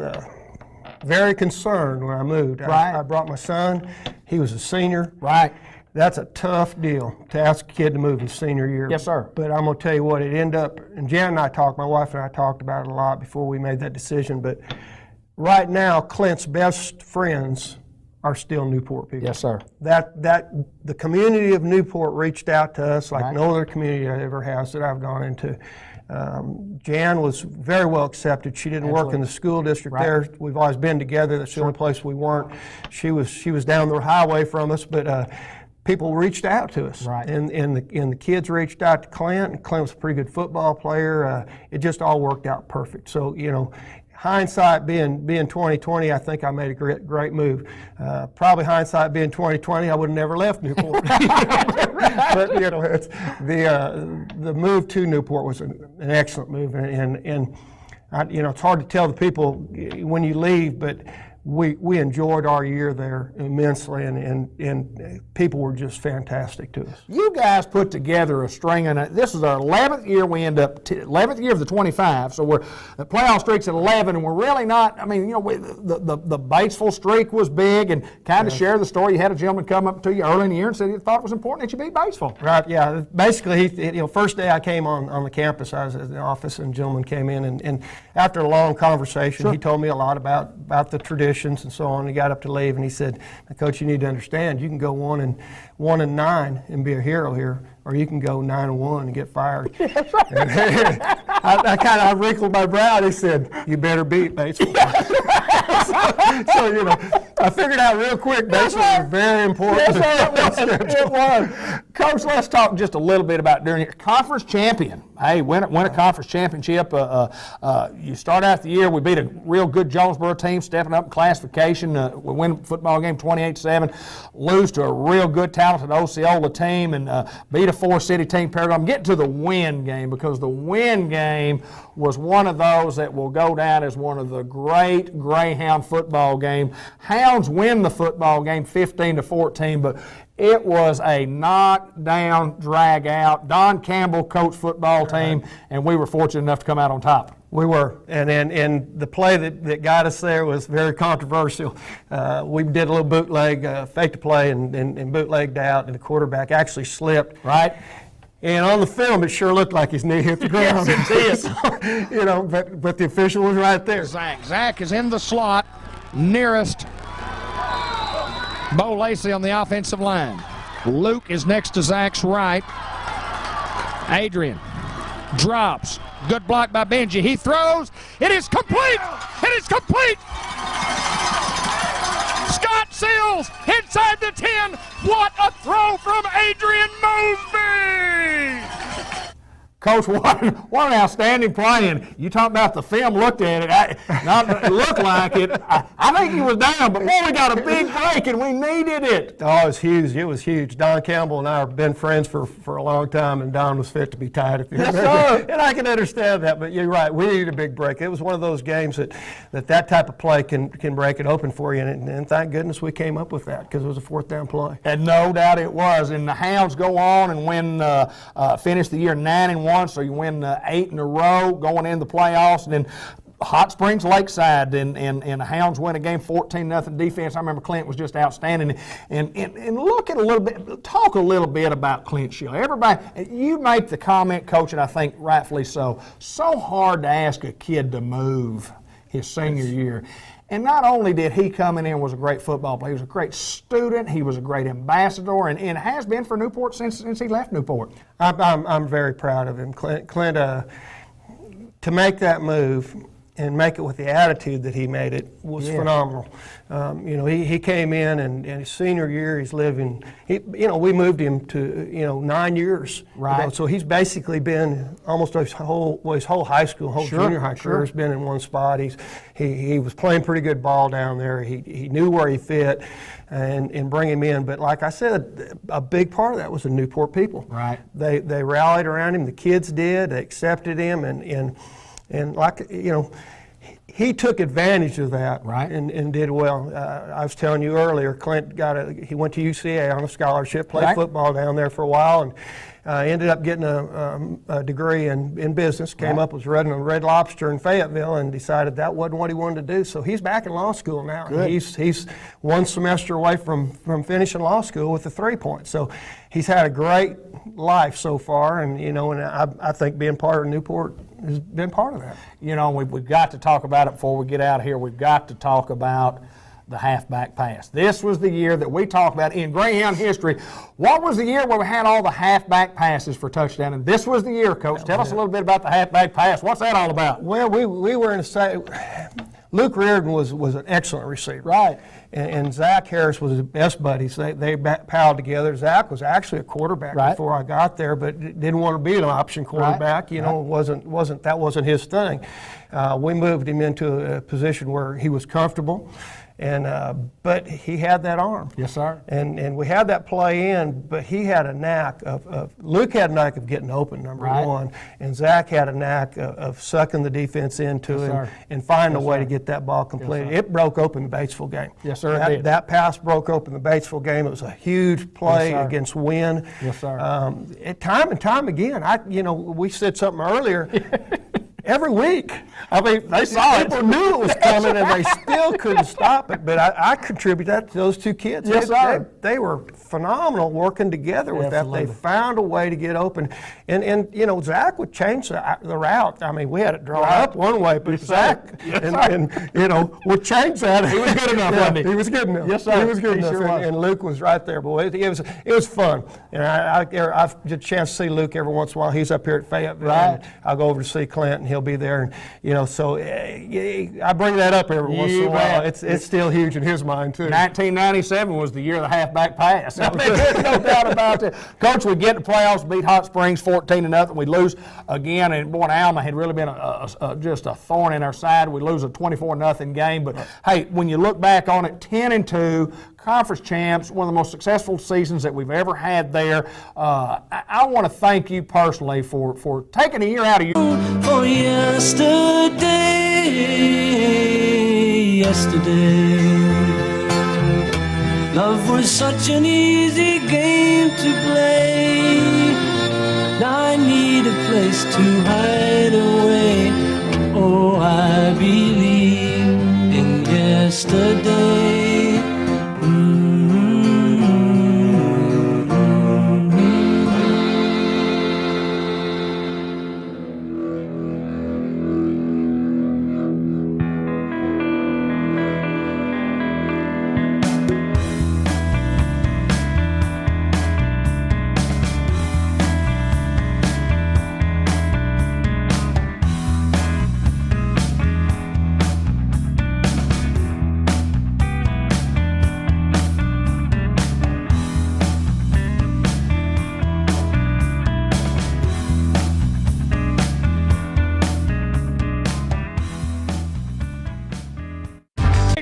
very concerned when I moved. I brought my son. He was a senior. Right. That's a tough deal to ask a kid to move his senior year. Yes, sir. But I'm going to tell you what, it ended up, and Jan and I talked, my wife and I talked about it a lot before we made that decision, but right now, Clint's best friends are still Newport people. Yes, sir. The community of Newport reached out to us like no other community I ever has that I've gone into. Jan was very well accepted. She didn't work in the school district there. We've always been together. That's the only place we weren't. She was down the highway from us, but people reached out to us, and the kids reached out to Clint, and Clint was a pretty good football player. It just all worked out perfect. So, you know, hindsight being 2020, I think I made a great move. Probably hindsight being 2020, I would have never left Newport. But you know, the move to Newport was an excellent move, and you know, it's hard to tell the people when you leave, but we enjoyed our year there immensely, and people were just fantastic to us. You guys put together a string, and this is our 11th year. We end up 11th year of the 25, so the playoff streak's at 11, and we're really not. I mean, you know, the Batesville streak was big, and kind of share the story. You had a gentleman come up to you early in the year and said he thought it was important that you beat Batesville. Right. Yeah. Basically, you know, first day I came on the campus, I was at the office, and a gentleman came in, and after a long conversation, he told me a lot about the tradition and so on. He got up to leave, and he said, "Coach, you need to understand, you can go 1-9 and be a hero here, or you can go 9-1 and get fired." I wrinkled my brow, and he said, "You better beat Batesville." so, you know, I figured out real quick Batesville was very important. Yes, sir, it was. Coach, let's talk just a little bit about during your conference champion. Hey, win a conference championship. You start out the year, we beat a real good Jonesboro team, stepping up in classification. We win a football game 28-7, lose to a real good, talented Osceola team, and beat a four-city team, Paragon. Get to the win game, because the win game was one of those that will go down as one of the great Greyhound football games. Hounds win the football game 15-14, but it was a knock-down, drag-out. Don Campbell coached football team, and we were fortunate enough to come out on top. We were, and the play that got us there was very controversial. We did a little bootleg, fake to play, and bootlegged out, and the quarterback actually slipped. Right. And on the film, it sure looked like his knee hit the ground. Yes, it did. So, you know, but the official was right there. Zach is in the slot, nearest Bo Lacey on the offensive line. Luke is next to Zach's right. Adrian drops. Good block by Benji. He throws. It is complete. It is complete. Scott Seals inside the 10. What a throw from Adrian Mosby. Coach, what an outstanding play. And you talk about the film, looked at it. It looked like it. I think he was down, but boy, we got a big break, and we needed it. Oh, it was huge. It was huge. Don Campbell and I have been friends for a long time, and Don was fit to be tied, if you remember. And I can understand that, but you're right. We needed a big break. It was one of those games that type of play can break it open for you, and thank goodness we came up with that because it was a fourth down play. And no doubt it was. And the Hounds go on and finish the year 9-1. So you win 8 in a row going into the playoffs, and then Hot Springs Lakeside, and the Hounds win a game 14-0 defense. I remember Clint was just outstanding. And look at talk a little bit about Clint Shield. Everybody, you make the comment, Coach, and I think rightfully so. So hard to ask a kid to move his senior year. And not only did he come in and was a great football player, he was a great student, he was a great ambassador, and has been for Newport since he left Newport. I'm very proud of him. Clint, to make that move and make it with the attitude that he made it was phenomenal. He came in and his senior year he's living. We moved him to 9 years. Right. So he's basically been almost his whole high school, junior high career has been in one spot. He was playing pretty good ball down there. He knew where he fit, and bring him in. But like I said, a big part of that was the Newport people. Right. They rallied around him. The kids did. They accepted him and like, he took advantage of that, right, and did well. I was telling you earlier, Clint he went to UCA on a scholarship, played football down there for a while, and ended up getting a degree in business. Came up, was running a Red Lobster in Fayetteville, and decided that wasn't what he wanted to do. So he's back in law school now. Good. He's one semester away from finishing law school with a 3 point. So he's had a great life so far, and I think being part of Newport has been part of that. We've got to talk about it before we get out of here. We've got to talk about the halfback pass. This was the year that we talked about in Greyhound history. What was the year where we had all the halfback passes for touchdown? And this was the year, Coach. Tell us a little bit about the halfback pass. What's that all about? Well, we were in the same. Luke Reardon was an excellent receiver. Right. And Zach Harris was his best buddies. They palled together. Zach was actually a quarterback before I got there, but didn't want to be an option quarterback. That wasn't his thing. We moved him into a position where he was comfortable. But he had that arm. Yes, sir. And we had that play in, but he had a knack of Luke had a knack of getting open, number one, and Zach had a knack of sucking the defense into him and finding a way to get that ball completed. It broke open the Batesville game. Yes, sir. That pass broke open the Batesville game. It was a huge play against Wynn. Yes, sir. Time and time again, we said something earlier. Every week. I mean, they saw it. People knew it was coming, and they still couldn't stop it. But I contribute that to those two kids. Yes, sir. They were phenomenal working together with that. They found a way to get open. And Zach would change the route. I mean, we had it drawn up one way, but Zach would change that. He was good enough, wasn't he? He was good enough. Yes, sir. He was good enough. Sure was. And Luke was right there. But it was fun. And I've had a chance to see Luke every once in a while. He's up here at Fayetteville. Right. I'll go over to see Clint, and he'll be there, and so I bring that up every once in a while. It's still huge in his mind too. 1997 was the year of the halfback pass. I mean, there's no doubt about it. Coach, we get to playoffs, beat Hot Springs 14-0. We lose again, and boy, Alma had really been just a thorn in our side. We lose a 24-0 game, but hey, when you look back on it, 10-2. Conference champs, one of the most successful seasons that we've ever had there. I want to thank you personally for taking a year out of your... For yesterday, love was such an easy game to play. Now I need a place to hide away. Oh, I believe in yesterday.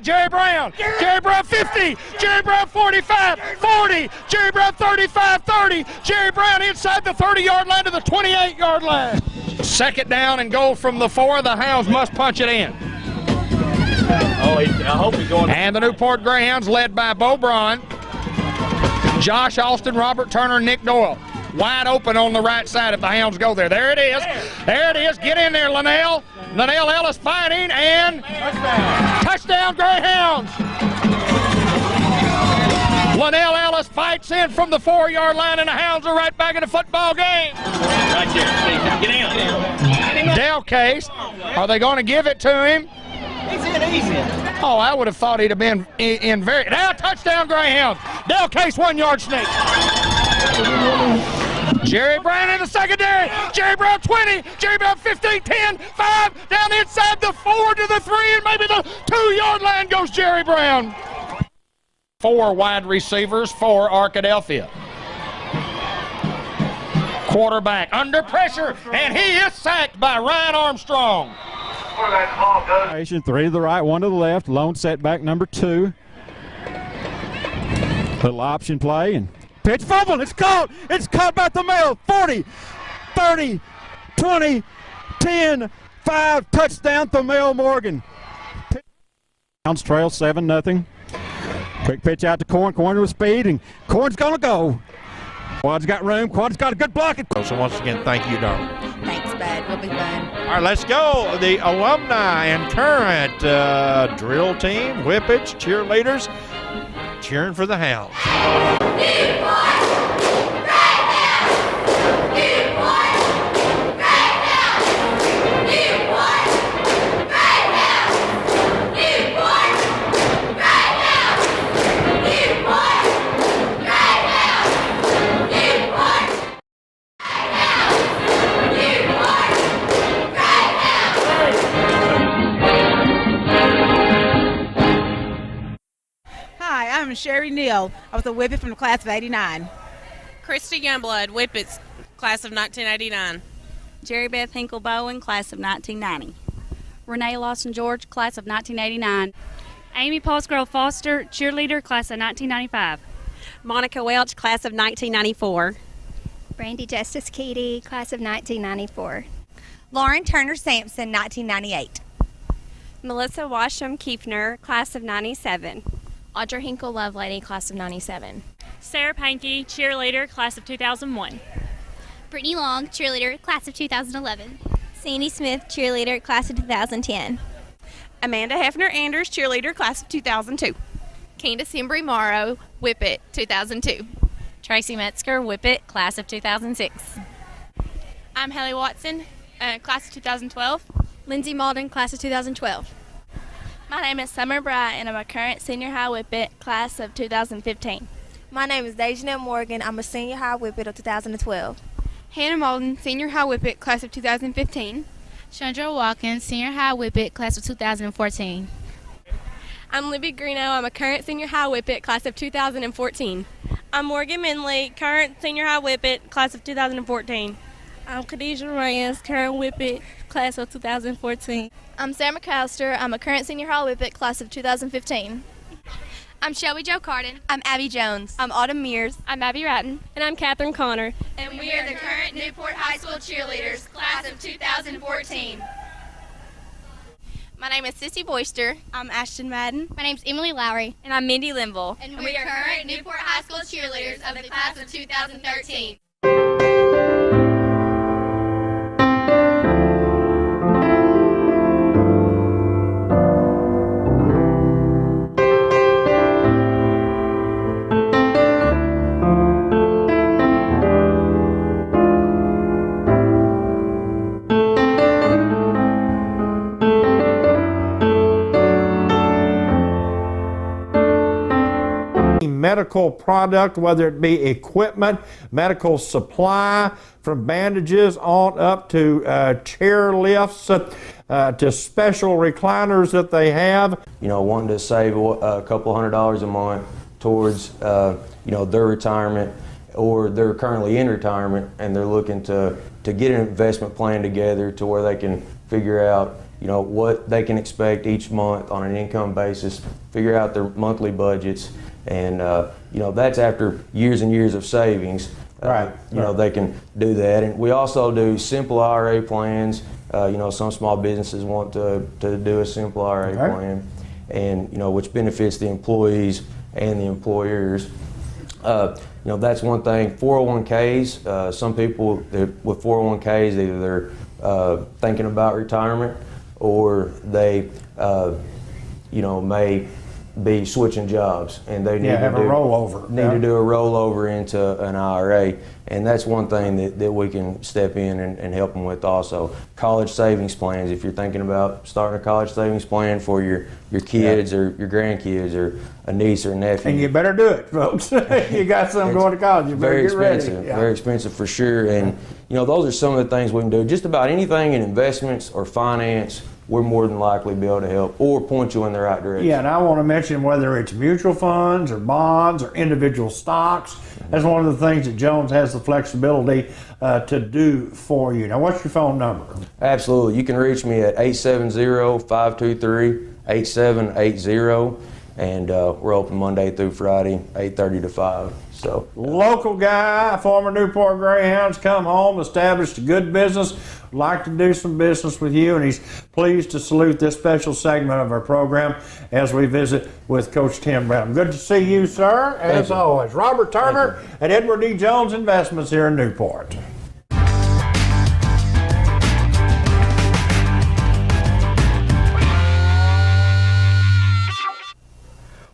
Jerry Brown. Jerry Brown 50. Jerry Brown 45. 40. Jerry Brown 35. 30. Jerry Brown inside the 30-yard line to the 28-yard line. Second down and goal from the 4. The Hounds must punch it in. I hope he's going. And the Newport Greyhounds led by Bo Braun, Josh Austin, Robert Turner, Nick Doyle. Wide open on the right side if the Hounds go there. There it is. There it is. Get in there, Linnell. Linnell Ellis fighting and touchdown Greyhounds. Linnell Ellis fights in from the 4-yard line, and the Hounds are right back in the football game. Right there, Steve. Get in. Del Case, are they going to give it to him? He's in easy. Oh, I would have thought he'd have been in very. Now, touchdown Greyhounds. Del Case 1-yard sneak. Jerry Brown in the secondary. Jerry Brown 20. Jerry Brown 15, 10, 5. Down inside the 4 to the 3, and maybe the 2-yard line goes Jerry Brown. 4 wide receivers for Arkadelphia. Quarterback under pressure, and he is sacked by Ryan Armstrong. 3 to the right, 1 to the left. Lone setback number 2. Little option play and pitch fumble. It's caught. It's caught by Thamel. 40, 30, 20, 10, 5. Touchdown Thamel Morgan. Hounds trail 7-0. Quick pitch out to Corn. Corn with speed, and Corn's gonna go. Quad's got room. Quad's got a good block. So once again, thank you, darling. Thanks, bud. We'll be fun. All right, let's go. The alumni and current drill team, Whippets, cheerleaders, cheering for the Hounds. I'm Sherry Neal. I was a Whippet from the class of 89. Christy Youngblood, Whippets, class of 1989. Jerry Beth Hinkle Bowen, class of 1990. Renee Lawson George, class of 1989. Amy Paulsgrove Foster, cheerleader, class of 1995. Monica Welch, class of 1994. Brandy Justice Keedy, class of 1994. Lauren Turner Sampson, 1998. Melissa Washam Kiefner, class of 97. Audra Hinkle Lovelady, class of 97. Sarah Pankey, cheerleader, class of 2001. Brittany Long, cheerleader, class of 2011. Sandy Smith, cheerleader, class of 2010. Amanda Hefner Anders, cheerleader, class of 2002. Candace Embry Morrow, Whippet, 2002. Tracy Metzger, Whippet, class of 2006. I'm Haley Watson, class of 2012. Lindsay Malden, class of 2012. My name is Summer Bright, and I'm a current senior high Whippet, class of 2015. My name is Dejanette Morgan. I'm a senior high Whippet of 2012. Hannah Malden, senior high Whippet, class of 2015. Chandra Watkins, senior high Whippet, class of 2014. I'm Libby Greeno. I'm a current senior high Whippet, class of 2014. I'm Morgan Minley, current senior high Whippet, class of 2014. I'm Khadijah Reyes, current Whippet, class of 2014. I'm Sarah McAllister. I'm a current senior high Whippet, class of 2015. I'm Shelby Jo Carden. I'm Abby Jones. I'm Autumn Mears. I'm Abby Ratton. And I'm Catherine Connor. And we are the current Newport High School cheerleaders, class of 2014. My name is Sissy Boyster. I'm Ashton Madden. My name's Emily Lowry. And I'm Mindy Linville. And we are current Newport High School cheerleaders of the class of 2013. Medical product, whether it be equipment, medical supply, from bandages on up to chair lifts, to special recliners that they have. You know, wanting to save a couple $100 a month towards, you know, their retirement, or they're currently in retirement and they're looking to get an investment plan together to where they can figure out, what they can expect each month on an income basis, figure out their monthly budgets, and that's after years and years of savings. Right. They can do that. And we also do simple IRA plans. Some small businesses want to do a simple IRA plan, and which benefits the employees and the employers. That's one thing. 401ks. Some people with 401ks, either they're thinking about retirement, or they may be switching jobs, and they need to have a rollover. Need to do a rollover into an IRA, and that's one thing that we can step in and help them with. Also, college savings plans. If you're thinking about starting a college savings plan for your kids or your grandkids or a niece or nephew, and you better do it, folks. You got some going to college. You better get ready. Very expensive for sure. And those are some of the things we can do. Just about anything in investments or finance, we're more than likely to be able to help or point you in the right direction. Yeah, and I want to mention whether it's mutual funds or bonds or individual stocks. That's one of the things that Jones has the flexibility to do for you. Now, what's your phone number? Absolutely. You can reach me at 870-523-8780, and we're open Monday through Friday, 8:30 to 5. So local guy, former Newport Greyhounds, come home, established a good business, would like to do some business with you, and he's pleased to salute this special segment of our program as we visit with Coach Tim Brown. Good to see you, sir, as always. Robert Turner at Edward D. Jones Investments here in Newport.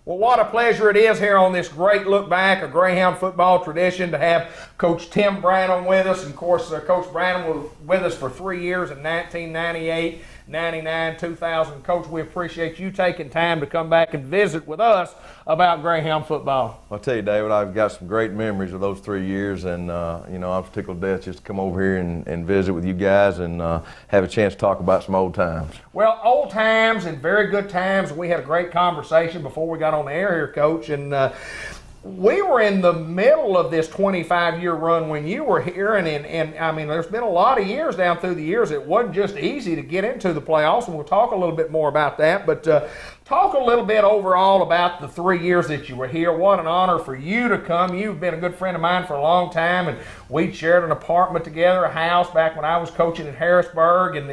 Well, what a pleasure it is here on this great look back of Greyhound football tradition to have Coach Tim Branham with us. And of course, Coach Branham was with us for 3 years in 1998, 99, 2000. Coach, we appreciate you taking time to come back and visit with us about Greyhound football. I'll tell you, David, I've got some great memories of those 3 years, and I'm tickled to death just to come over here and visit with you guys and have a chance to talk about some old times. Well, old times and very good times. We had a great conversation before we got on the air here, Coach, and we were in the middle of this 25-year run when you were here, and I mean, there's been a lot of years down through the years. It wasn't just easy to get into the playoffs, and we'll talk a little bit more about that, but talk a little bit overall about the 3 years that you were here. What an honor for you to come. You've been a good friend of mine for a long time, and we shared an apartment together, a house, back when I was coaching in Harrisburg, and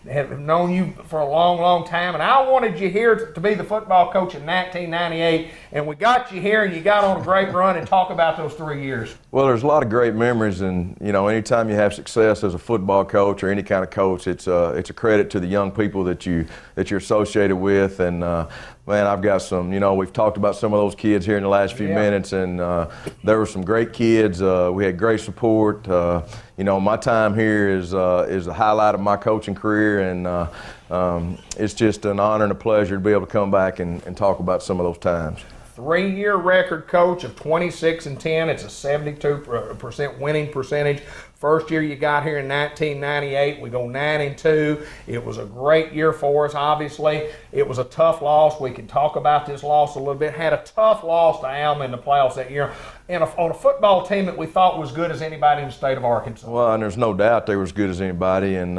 have known you for a long, long time. And I wanted you here to be the football coach in 1998, and we got you here, and you got on a great run. And talk about those 3 years. Well, there's a lot of great memories, and anytime you have success as a football coach or any kind of coach, it's a credit to the young people that you're associated with. And man, I've got some, we've talked about some of those kids here in the last few minutes, and there were some great kids. We had great support. My time here is the highlight of my coaching career, and it's just an honor and a pleasure to be able to come back and talk about some of those times. 3-year record, Coach, of 26-10. It's a 72% winning percentage. First year you got here in 1998, we go 9-2. It was a great year for us, obviously. It was a tough loss. We can talk about this loss a little bit. Had a tough loss to Alma in the playoffs that year, and on a football team that we thought was good as anybody in the state of Arkansas. Well, and there's no doubt they were as good as anybody, and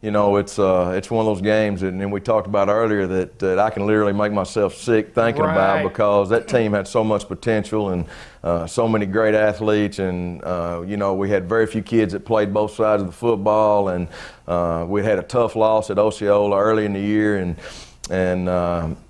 it's one of those games, and we talked about earlier that I can literally make myself sick thinking about, because that team had so much potential and so many great athletes, and we had very few kids that played both sides of the football, and we had a tough loss at Osceola early in the year, and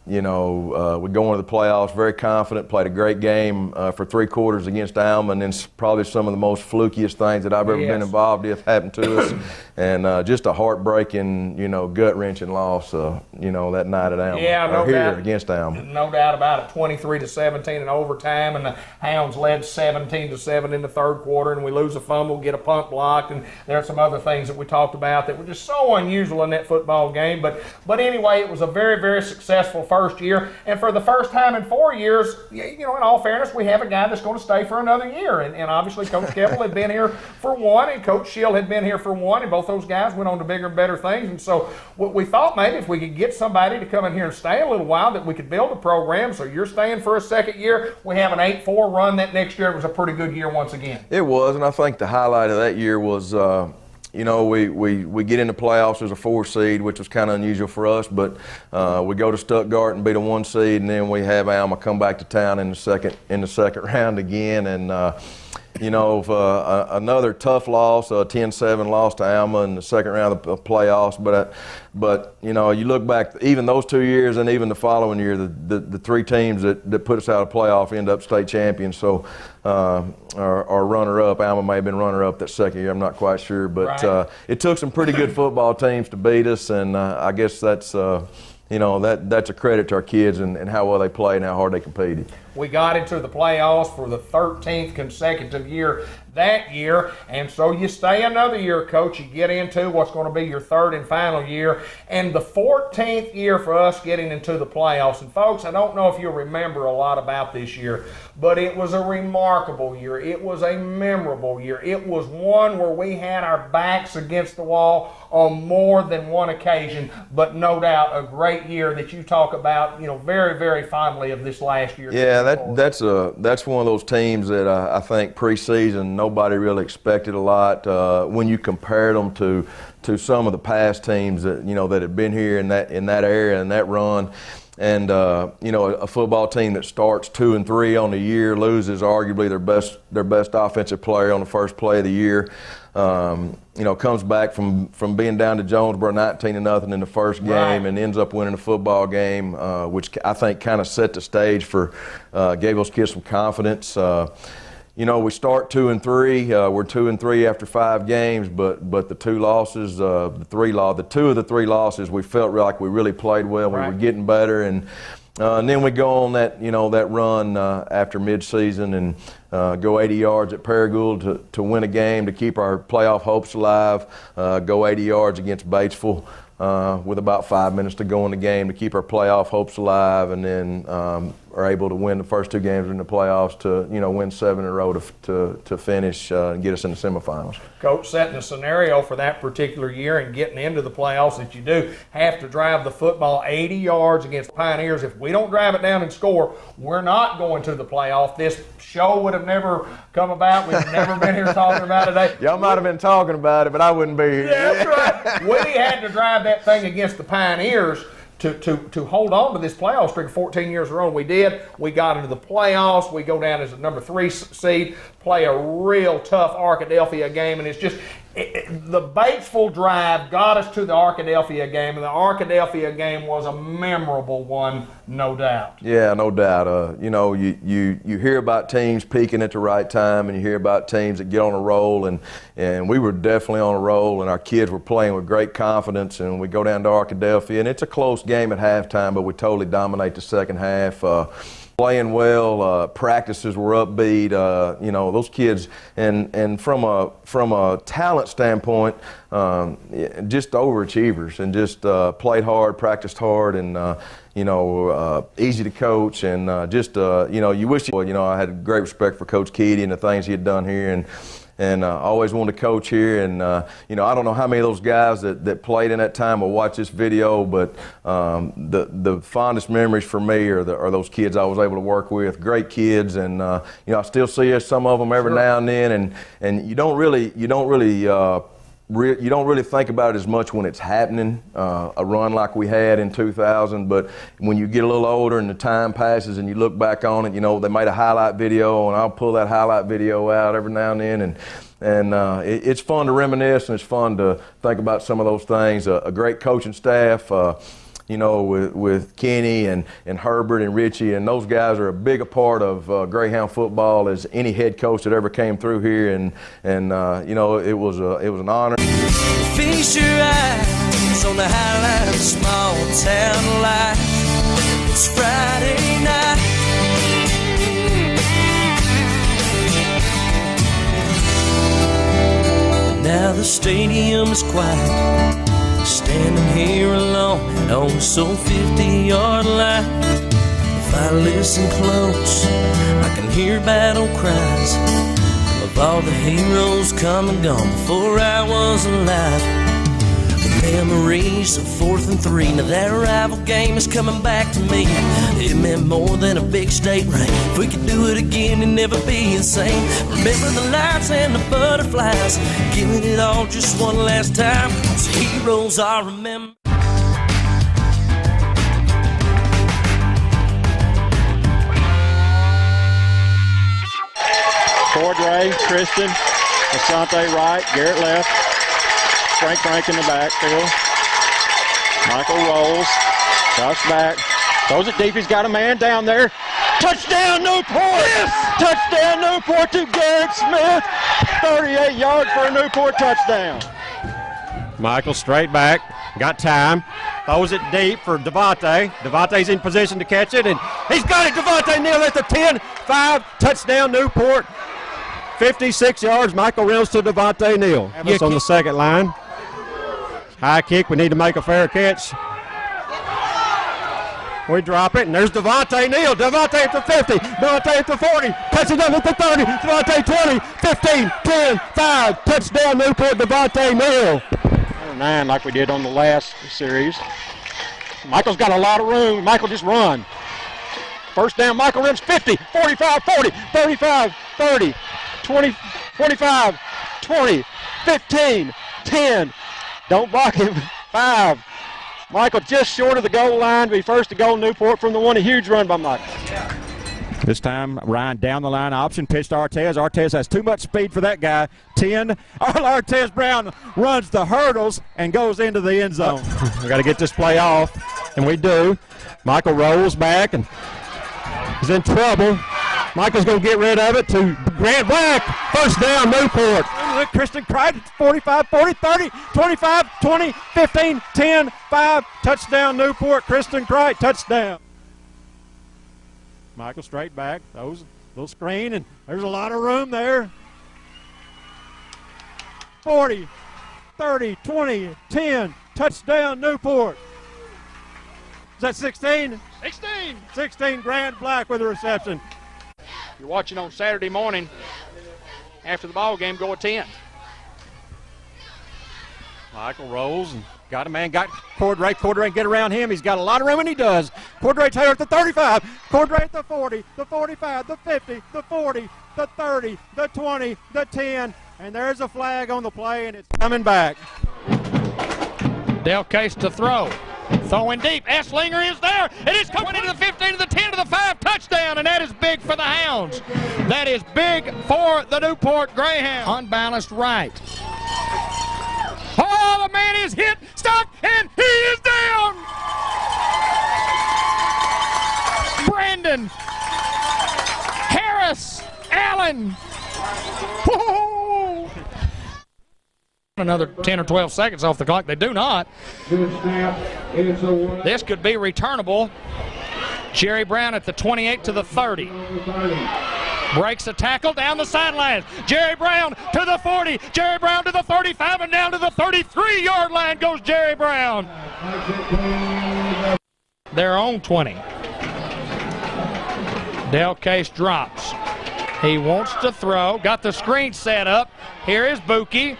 we go into the playoffs very confident, played a great game for 3 quarters against Alma, and then probably some of the most flukiest things that I've ever been involved with happened to us, and just a heartbreaking, gut-wrenching loss, that night at Alma, against Alma. No doubt about it, 23-17 in overtime, and the Hounds led 17-7 in the 3rd quarter, and we lose a fumble, get a punt blocked, and there are some other things that we talked about that were just so unusual in that football game, but anyway, it was a very, very successful first year, and for the first time in 4 years, in all fairness, we have a guy that's going to stay for another year, and obviously Coach Keppel had been here for 1, and Coach Shield had been here for 1, and both those guys went on to bigger and better things, and so we thought maybe if we could get somebody to come in here and stay a little while, that we could build a program. So you're staying for a 2nd year. We have an 8-4 run that next year. It was a pretty good year once again. It was, and I think the highlight of that year was we get in the playoffs as a 4 seed, which was kind of unusual for us, but we go to Stuttgart and beat a 1 seed, and then we have Alma come back to town in the second round again, and another tough loss, a 10-7 loss to Alma in the second round of the playoffs. But you look back, even those 2 years and even the following year, the 3 teams that put us out of playoff end up state champions. So our runner-up, Alma may have been runner-up that second year. I'm not quite sure, but right. It took some pretty good football teams to beat us, and I guess that's that's a credit to our kids and how well they played and how hard they competed. We got into the playoffs for the 13th consecutive year that year, and so you stay another year, Coach. You get into what's going to be your 3rd and final year, and the 14th year for us getting into the playoffs. And folks, I don't know if you'll remember a lot about this year, but it was a remarkable year. It was a memorable year. It was one where we had our backs against the wall on more than one occasion, but no doubt a great year that you talk about, very, very fondly of this last year. Yeah, that's one of those teams that I think preseason nobody really expected a lot when you compared them to some of the past teams that that had been here in that area and that run. And a football team that starts 2-3 on the year loses arguably their best offensive player on the first play of the year. Comes back from being down to Jonesboro 19-0 in the first game, right, and ends up winning a football game, which I think kind of set the stage for gave those kids some confidence. We start 2-3. We're 2-3 after 5 games, but the 2 losses, the 2 of the 3 losses, we felt like we really played well. Right. We were getting better, and then we go on that that run after midseason and go 80 yards at Paragould to win a game to keep our playoff hopes alive. Go 80 yards against Batesville with about 5 minutes to go in the game to keep our playoff hopes alive, and then are able to win the first 2 games in the playoffs to win 7 in a row to finish and get us in the semifinals. Coach, setting a scenario for that particular year and getting into the playoffs that you do have to drive the football 80 yards against the Pioneers. If we don't drive it down and score, we're not going to the playoff. This show would have never come about. We've never been here talking about it today. Y'all might have been talking about it, but I wouldn't be here. Yeah, that's right. We had to drive that thing against the Pioneers to hold on to this playoff streak 14 years in a row. We did. We got into the playoffs. We go down as a number 3 seed, play a real tough Arkadelphia game, and it's just the Batesville drive got us to the Arkadelphia game, and the Arkadelphia game was a memorable one, no doubt. Yeah, no doubt. You hear about teams peaking at the right time, and you hear about teams that get on a roll, and we were definitely on a roll, and our kids were playing with great confidence, and we go down to Arkadelphia, and it's a close game at halftime, but we totally dominate the second half. Playing well, practices were upbeat. Those kids, and from a talent standpoint, just overachievers, and just played hard, practiced hard, and easy to coach, and you wish I had great respect for Coach Keedy and the things he had done here, and I always wanted to coach here. And I don't know how many of those guys that played in that time will watch this video, but the fondest memories for me are those kids I was able to work with. Great kids, and I still see some of them every now and then, and you don't really think about it as much when it's happening, a run like we had in 2000, but when you get a little older and the time passes and you look back on it, they made a highlight video, and I'll pull that highlight video out every now and then, and it's fun to reminisce, and it's fun to think about some of those things. A great coaching staff, with Kenny and Herbert and Richie, and those guys are as big a part of Greyhound football as any head coach that ever came through here, and it was an honor. Feast your eyes on the highlight of small town life. It's Friday night. Now the stadium is quiet. Standing here alone and on some 50-yard line. If I listen close, I can hear battle cries of all the heroes come and gone before I was alive. But Memories of 4th and 3. Now that rival game is coming back to me. It meant more than a big state rank. If we could do it again, it'd never be insane. Remember the lights and the butterflies, giving it all just one last time. Those heroes I remember. Cordray, Kristen, Asante right, Garrett left, Frank in the backfield. Michael rolls, drops back, throws it deep. He's got a man down there. Touchdown, Newport! Yes! Touchdown, Newport to Garrett Smith. 38 yards for a Newport touchdown. Michael straight back, got time, throws it deep for Devontae. Devontae's in position to catch it, and he's got it. Devontae Neal at the 10-5, touchdown Newport. 56 yards, Michael Reynolds to Devontae Neal. Us on the second line. High kick, we need to make a fair catch. We drop it, and there's Devontae Neal. Devontae at the 50, Devontae at the 40, touching up at the 30, Devontae 20, 15, 10, 5, touchdown Newport, Devontae Neal. 9 like we did on the last series. Michael's got a lot of room. Michael just run. First down, Michael Reynolds 50, 45, 40, 35, 30, 20, 25, 20, 15, 10. Don't block him. 5. Michael just short of the goal line to be first to goal Newport from the one. A huge run by Michael. This time, Ryan down the line option, pitched to Artez. Artez has too much speed for that guy. 10. Artez Brown runs the hurdles and goes into the end zone. We got to get this play off, and we do. Michael rolls back and he's in trouble. Michael's going to get rid of it to Grant Black. First down, Newport. Kristen Crichton, 45, 40, 30, 25, 20, 15, 10, 5. Touchdown, Newport. Kristen Crichton, touchdown. Michael straight back. Those little screen, and there's a lot of room there. 40, 30, 20, 10. Touchdown, Newport. Is that 16? 16. 16, Grant Black with the reception. You're watching on Saturday morning after the ball game, go attend. Michael rolls and got a man, got Cordray, get around him. He's got a lot of room, and he does. Cordray Taylor at the 35, Cordray at the 40, the 45, the 50, the 40, the 30, the 20, the 10, and there's a flag on the play, and it's coming back. Del Case to throw. Throwing deep. Esslinger is there. It is coming into the 15 to the 10 to the 5. Touchdown, and that is big for the Hounds. That is big for the Newport Greyhounds. Unbalanced right. Oh, the man is hit, stuck, and he is down. Brandon Harris Allen. Whoa. Another 10 or 12 seconds off the clock. They do not. This could be returnable. Jerry Brown at the 28 to the 30. Breaks a tackle down the sidelines. Jerry Brown to the 40. Jerry Brown to the 35 and down to the 33-yard line goes Jerry Brown. Their own 20. Del Case drops. He wants to throw. Got the screen set up. Here is Buki.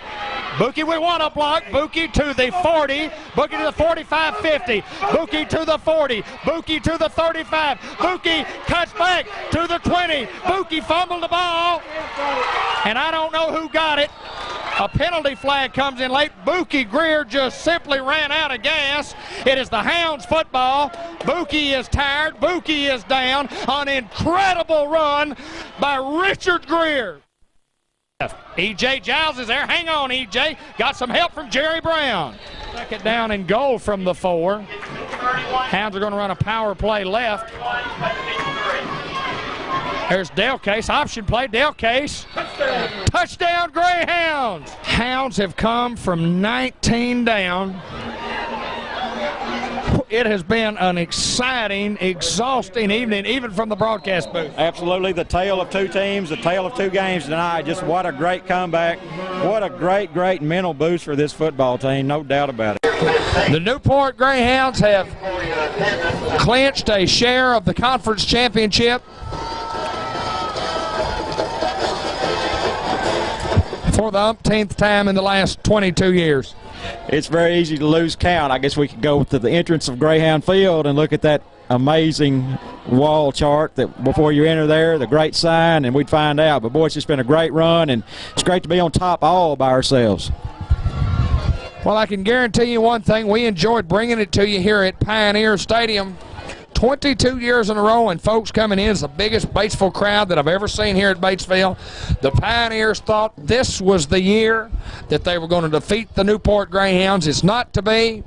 Buki with one up block. Buki to the 40. Buki to the 45, 50. Buki to the 40. Buki to the 35. Buki cuts back to the 20. Buki fumbled the ball. And I don't know who got it. A penalty flag comes in late. Buki Greer just simply ran out of gas. It is the Hounds football. Buki is tired. Buki is down. An incredible run by Richard Greer. E.J. Giles is there. Hang on, E.J. Got some help from Jerry Brown. Second down and goal from the 4. Hounds are going to run a power play left. There's Del Case. Option play. Del Case. Touchdown, Greyhounds. Hounds have come from 19 down. It has been an exciting, exhausting evening, even from the broadcast booth. Absolutely, the tale of two teams, the tale of two games tonight. Just what a great comeback. What a great, great mental boost for this football team, no doubt about it. The Newport Greyhounds have clinched a share of the conference championship for the umpteenth time in the last 22 years. it's very easy to lose count. I guess we could go to the entrance of Greyhound Field and look at that amazing wall chart that before you enter there, the great sign, and we'd find out. But boy, it's just been a great run, and it's great to be on top all by ourselves. Well, I can guarantee you one thing. We enjoyed bringing it to you here at Pioneer Stadium 22 years in a row, and folks coming in is the biggest Batesville crowd that I've ever seen here at Batesville. The Pioneers thought this was the year that they were going to defeat the Newport Greyhounds. It's not to be.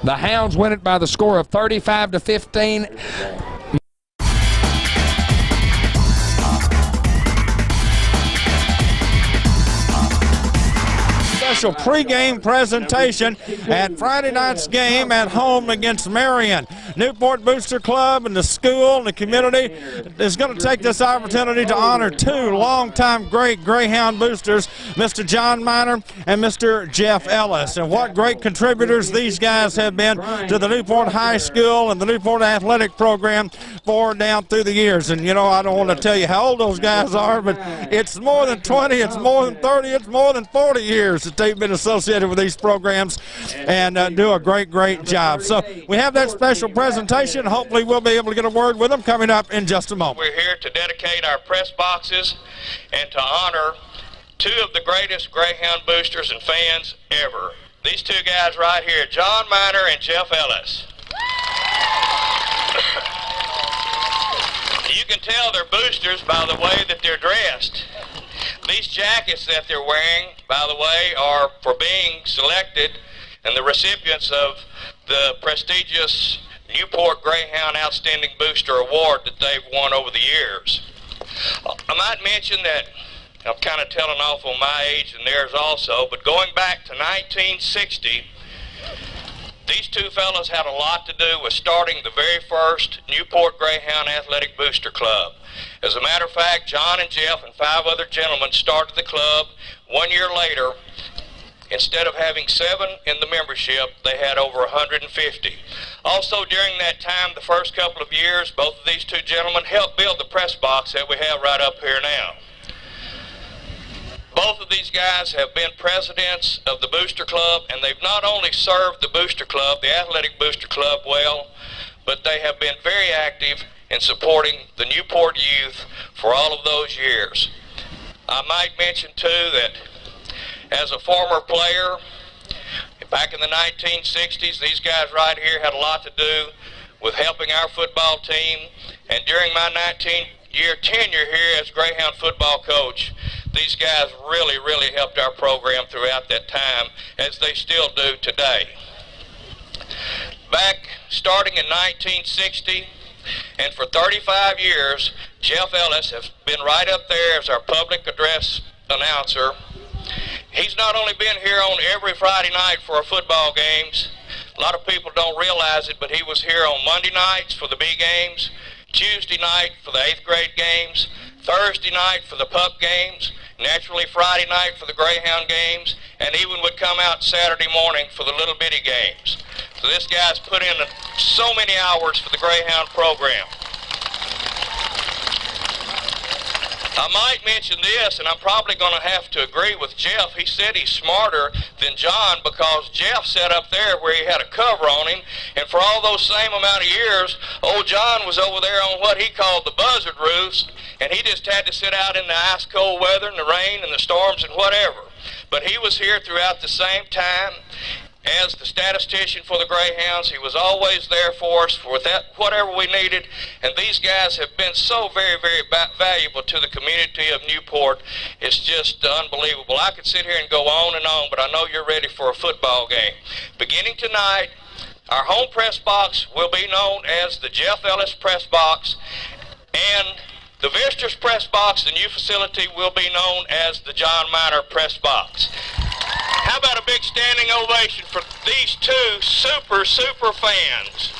The Hounds win it by the score of 35-15. Special pregame presentation at Friday night's game at home against Marion. Newport Booster Club and the school and the community is going to take this opportunity to honor two longtime great Greyhound boosters, Mr. John Miner and Mr. Jeff Ellis. And what great contributors these guys have been to the Newport High School and the Newport Athletic Program for down through the years. And you know, I don't want to tell you how old those guys are, but it's more than 20, it's more than 30, it's more than 40 years that they've been associated with these programs and do a great job. So we have that special presentation. Hopefully we'll be able to get a word with them coming up in just a moment. We're here to dedicate our press boxes and to honor two of the greatest Greyhound boosters and fans ever. These two guys right here, John Miner and Jeff Ellis. You can tell they're boosters by the way that they're dressed. These jackets that they're wearing, by the way, are for being selected and the recipients of the prestigious Newport Greyhound Outstanding Booster Award that they've won over the years. I might mention that I'm kind of telling off on my age and theirs also, but going back to 1960, these two fellows had a lot to do with starting the very first Newport Greyhound Athletic Booster Club. As a matter of fact, John and Jeff and 5 other gentlemen started the club. 1 year later, instead of having 7 in the membership, they had over 150. Also, during that time, the first couple of years, both of these two gentlemen helped build the press box that we have right up here now. Both of these guys have been presidents of the Booster Club, and they've not only served the Booster Club, the Athletic Booster Club, well, but they have been very active in supporting the Newport youth for all of those years. I might mention, too, that as a former player, back in the 1960s, these guys right here had a lot to do with helping our football team, and during my 19-year tenure here as Greyhound football coach, these guys really helped our program throughout that time, as they still do today. Back starting in 1960, and for 35 years, Jeff Ellis has been right up there as our public address announcer. He's not only been here on every Friday night for our football games, a lot of people don't realize it, but he was here on Monday nights for the B games, Tuesday night for the 8th grade games, Thursday night for the pup games, naturally Friday night for the Greyhound games, and even would come out Saturday morning for the little bitty games. So this guy's put in so many hours for the Greyhound program. I might mention this, and I'm probably going to have to agree with Jeff. He said he's smarter than John because Jeff sat up there where he had a cover on him, and for all those same amount of years, old John was over there on what he called the buzzard roost, and he just had to sit out in the ice cold weather and the rain and the storms and whatever. But he was here throughout the same time. As the statistician for the Greyhounds, he was always there for us for that, whatever we needed, and these guys have been so very valuable to the community of Newport. It's just unbelievable. I could sit here and go on, but I know you're ready for a football game. Beginning tonight, our home press box will be known as the Jeff Ellis press box, and the visitors press box, the new facility, will be known as the John Miner press box. How about a big standing ovation for these two super fans?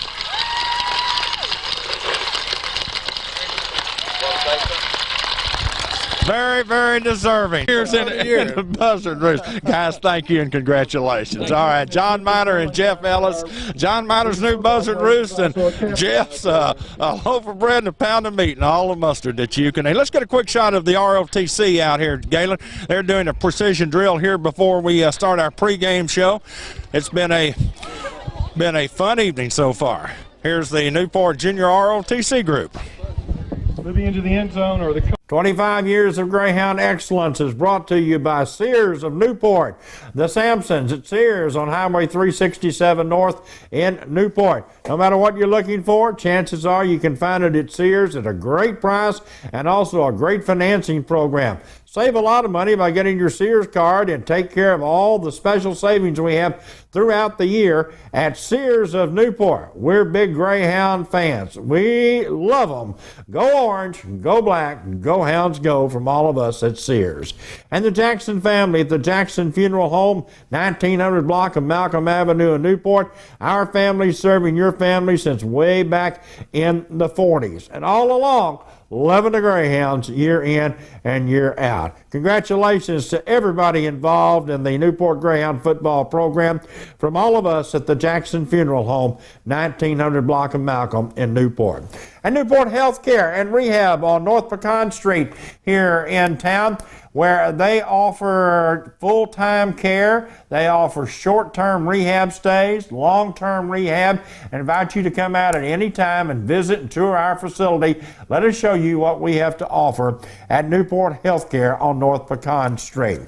Very, very deserving. Here's in the Buzzard Roost. Guys, thank you and congratulations. All right, John Miner and Jeff Ellis. John Miner's new Buzzard Roost and Jeff's a loaf of bread and a pound of meat and all the mustard that you can eat. Let's get a quick shot of the ROTC out here, Galen. They're doing a precision drill here before we start our pregame show. It's been a fun evening so far. Here's the Newport Junior ROTC group. Moving into the end zone or the 25 years of Greyhound excellence is brought to you by Sears of Newport. The Sampsons at Sears on Highway 367 North in Newport. No matter what you're looking for, chances are you can find it at Sears at a great price and also a great financing program. Save a lot of money by getting your Sears card and take care of all the special savings we have throughout the year at Sears of Newport. We're big Greyhound fans. We love them. Go orange, go black, go Hounds go from all of us at Sears. And the Jackson family at the Jackson Funeral Home, 1900 block of Malcolm Avenue in Newport. Our family serving your family since way back in the 40s. And all along, loving the Greyhounds year in and year out. Congratulations to everybody involved in the Newport Greyhound football program from all of us at the Jackson Funeral Home, 1900 block of Malcolm in Newport. And Newport Healthcare and Rehab on North Pecan Street here in town, where they offer full-time care. They offer short-term rehab stays, long-term rehab, and invite you to come out at any time and visit and tour our facility. Let us show you what we have to offer at Newport Healthcare on North Pecan Street.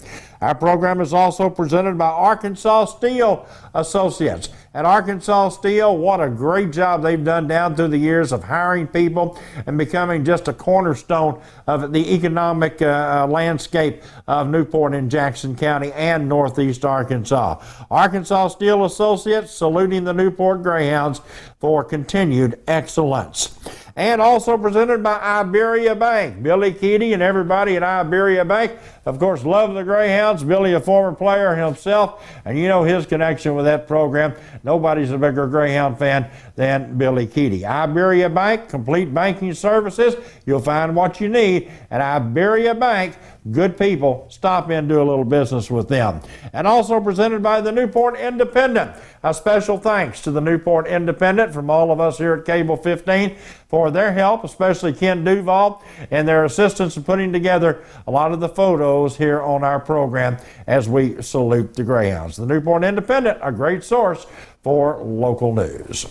Our program is also presented by Arkansas Steel Associates. At Arkansas Steel, what a great job they've done down through the years of hiring people and becoming just a cornerstone of the economic landscape of Newport and Jackson County and Northeast Arkansas. Arkansas Steel Associates saluting the Newport Greyhounds for continued excellence. And also presented by Iberia Bank. Billy Keaty and everybody at Iberia Bank, of course, love the Greyhounds. Billy, a former player himself, and you know his connection with that program. Nobody's a bigger Greyhound fan than Billy Keaty. Iberia Bank, complete banking services. You'll find what you need at Iberia Bank. Good people. Stop in and do a little business with them. And also presented by the Newport Independent. A special thanks to the Newport Independent from all of us here at Cable 15 for their help, especially Ken Duval and their assistance in putting together a lot of the photos here on our program as we salute the Greyhounds. The Newport Independent, a great source for local news.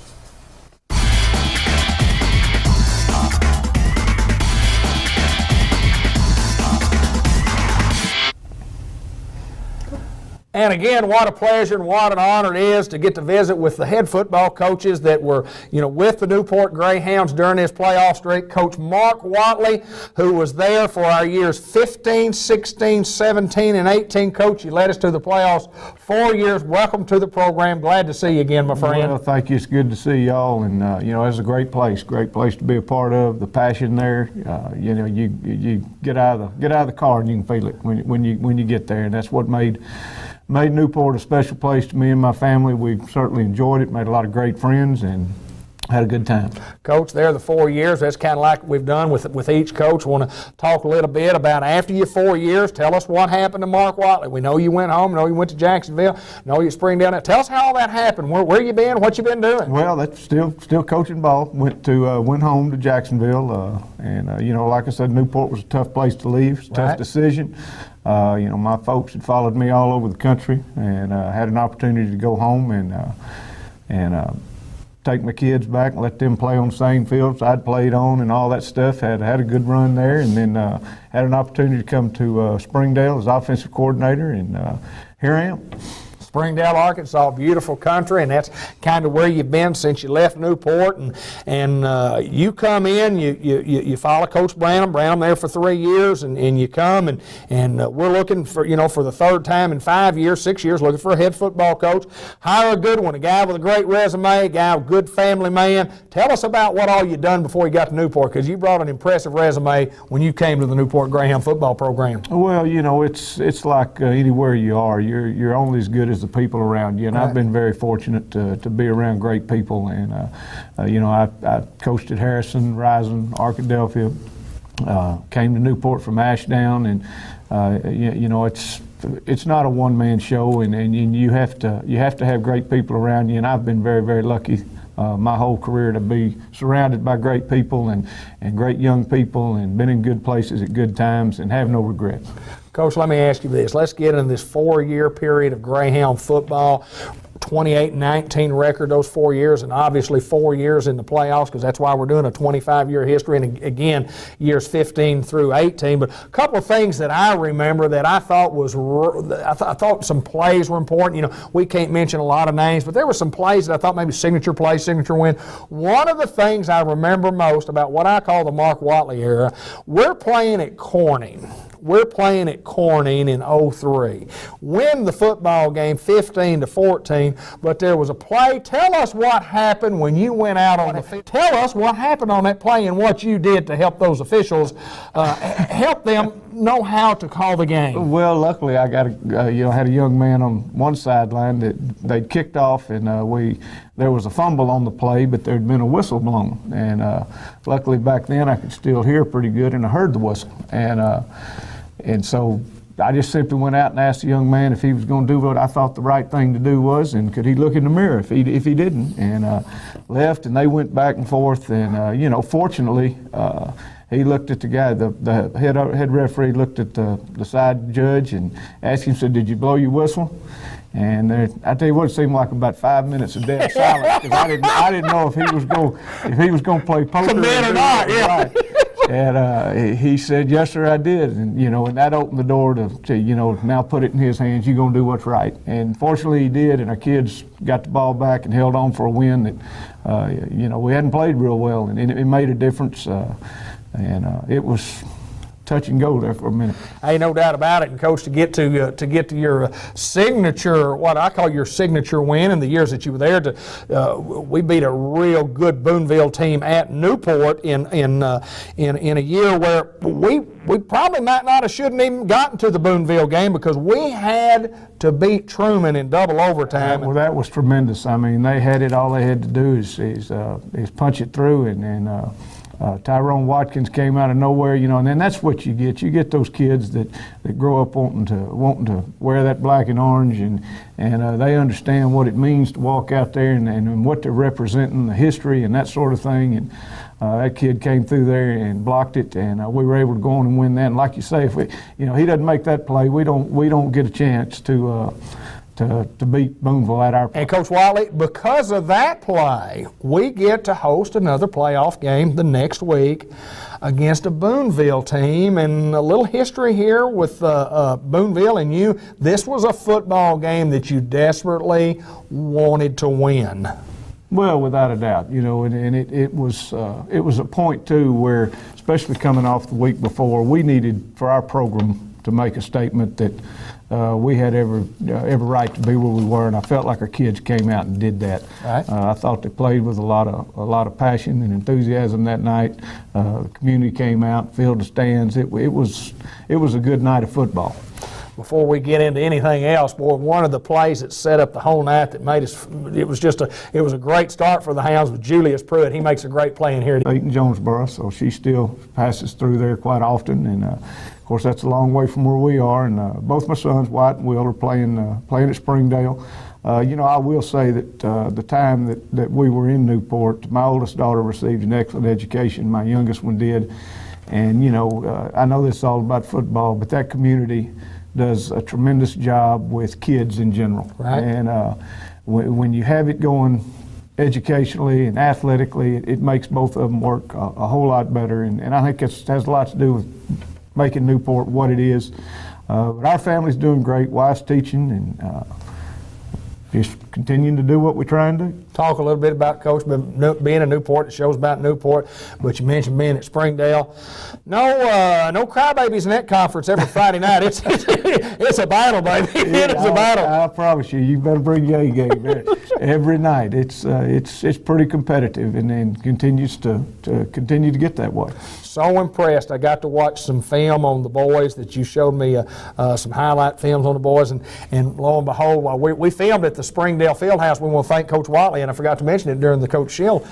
And again, what a pleasure and what an honor it is to get to visit with the head football coaches that were, with the Newport Greyhounds during this playoff streak. Coach Mark Watley, who was there for our years 15, 16, 17, and 18. Coach, you led us to the playoffs 4 years. Welcome to the program. Glad to see you again, my friend. Well, thank you. It's good to see y'all. And, it's a great place to be a part of. The passion there, you get out of the car and you can feel it when you get there. And that's what made Newport a special place to me and my family. We certainly enjoyed it, made a lot of great friends, and had a good time. Coach, there the 4 years, that's kind of like we've done with each coach. Want to talk a little bit about after your 4 years, tell us what happened to Mark Watley. We know you went home, know you went to Jacksonville, know you Springdale. Tell us how all that happened. Where you been, what you been doing? Well, that's still coaching ball. Went home to Jacksonville, and like I said, Newport was a tough place to leave. It's a tough decision. My folks had followed me all over the country, and had an opportunity to go home and take my kids back and let them play on the same fields I'd played on and all that stuff. Had a good run there, and then had an opportunity to come to Springdale as offensive coordinator, and here I am. Springdale, Arkansas, beautiful country, and that's kind of where you've been since you left Newport. And you come in, you follow Coach Branham there for 3 years, and you come, and we're looking for, for the third time in 5 years, 6 years, looking for a head football coach. Hire a good one, a guy with a great resume, a guy, a good family man. Tell us about what all you've done before you got to Newport, because you brought an impressive resume when you came to the Newport Greyhound football program. Well, it's like anywhere you are. You're only as good as the people around you, and I've been very fortunate to be around great people. And I coached at Harrison, Rising, Arkadelphia, came to Newport from Ashdown, and you know, it's not a one-man show, and you have to have great people around you, and I've been very, very lucky my whole career to be surrounded by great people and great young people, and been in good places at good times and have no regrets. Coach, let me ask you this. Let's get into this 4-year period of Greyhound football. 28-19 record those 4 years, and obviously 4 years in the playoffs, because that's why we're doing a 25-year history, and again, years 15 through 18. But a couple of things that I remember that I thought I thought some plays were important. You know, we can't mention a lot of names, but there were some plays that I thought maybe signature play, signature win. One of the things I remember most about what I call the Mark Watley era, we're playing at Corning. We're playing at Corning in 03. Win the football game 15-14, but there was a play. Tell us what happened when you went out on the field. Tell us what happened on that play and what you did to help those officials, help them know how to call the game. Well, luckily I got had a young man on one sideline that they'd kicked off, and there was a fumble on the play, but there'd been a whistle blown, and luckily back then I could still hear pretty good, and I heard the whistle, and so I just simply went out and asked the young man if he was going to do what I thought the right thing to do was, and could he look in the mirror if he didn't, and left, and they went back and forth, and fortunately he looked at the guy, the head referee looked at the side judge and asked him, said, "Did you blow your whistle?" And I tell you what, it seemed like about 5 minutes of dead silence, because I didn't know if he was going to play poker or not. Yeah. Right. And he said, "Yes, sir, I did." And and that opened the door to now put it in his hands. You're going to do what's right. And fortunately, he did. And our kids got the ball back and held on for a win that we hadn't played real well, and it made a difference. And it was touch and go there for a minute. Hey, no doubt about it. And Coach, to get to your signature, what I call your signature win in the years that you were there, we beat a real good Boonville team at Newport in a year where we probably might not have shouldn't even gotten to the Boonville game, because we had to beat Truman in double overtime. Well, that was tremendous. I mean, they had it. All they had to do is punch it through, and Tyrone Watkins came out of nowhere, and then that's what you get. You get those kids that grow up wanting to wear that black and orange, and they understand what it means to walk out there and what they're representing, the history and that sort of thing. And that kid came through there and blocked it, and we were able to go on and win that. And like you say, if he doesn't make that play, we don't get a chance to beat Boonville at our place. And Coach Wiley, because of that play, we get to host another playoff game the next week against a Boonville team. And a little history here with Boonville and you. This was a football game that you desperately wanted to win. Well, without a doubt, and it was a point too where, especially coming off the week before, we needed for our program to make a statement that we had every right to be where we were, and I felt like our kids came out and did that. Right. I thought they played with a lot of passion and enthusiasm that night. The community came out, filled the stands. It was a good night of football. Before we get into anything else, boy, one of the plays that set up the whole night that made us, it was a great start for the Hounds with Julius Pruitt. He makes a great play in here. Eaton Jonesboro, so she still passes through there quite often, and of course that's a long way from where we are. And both my sons, White and Will, are playing at Springdale. I will say that the time that we were in Newport, my oldest daughter received an excellent education. My youngest one did, and I know this is all about football, but that community does a tremendous job with kids in general. Right. And when you have it going educationally and athletically, it makes both of them work a whole lot better. And I think it has a lot to do with making Newport what it is. But our family's doing great. Wife's teaching, and just continuing to do what we try and do. Talk a little bit about, Coach, being in Newport. It shows about Newport, but you mentioned being at Springdale. No crybabies in that conference every Friday night. It's a battle, baby. It is a battle. I promise you better bring your A game every night. It's pretty competitive, and then continues to continue to get that way. So impressed. I got to watch some film on the boys that you showed me, some highlight films on the boys, and lo and behold, we filmed at the Springdale Fieldhouse. We want to thank Coach Watley, and I forgot to mention it during the Coach Schill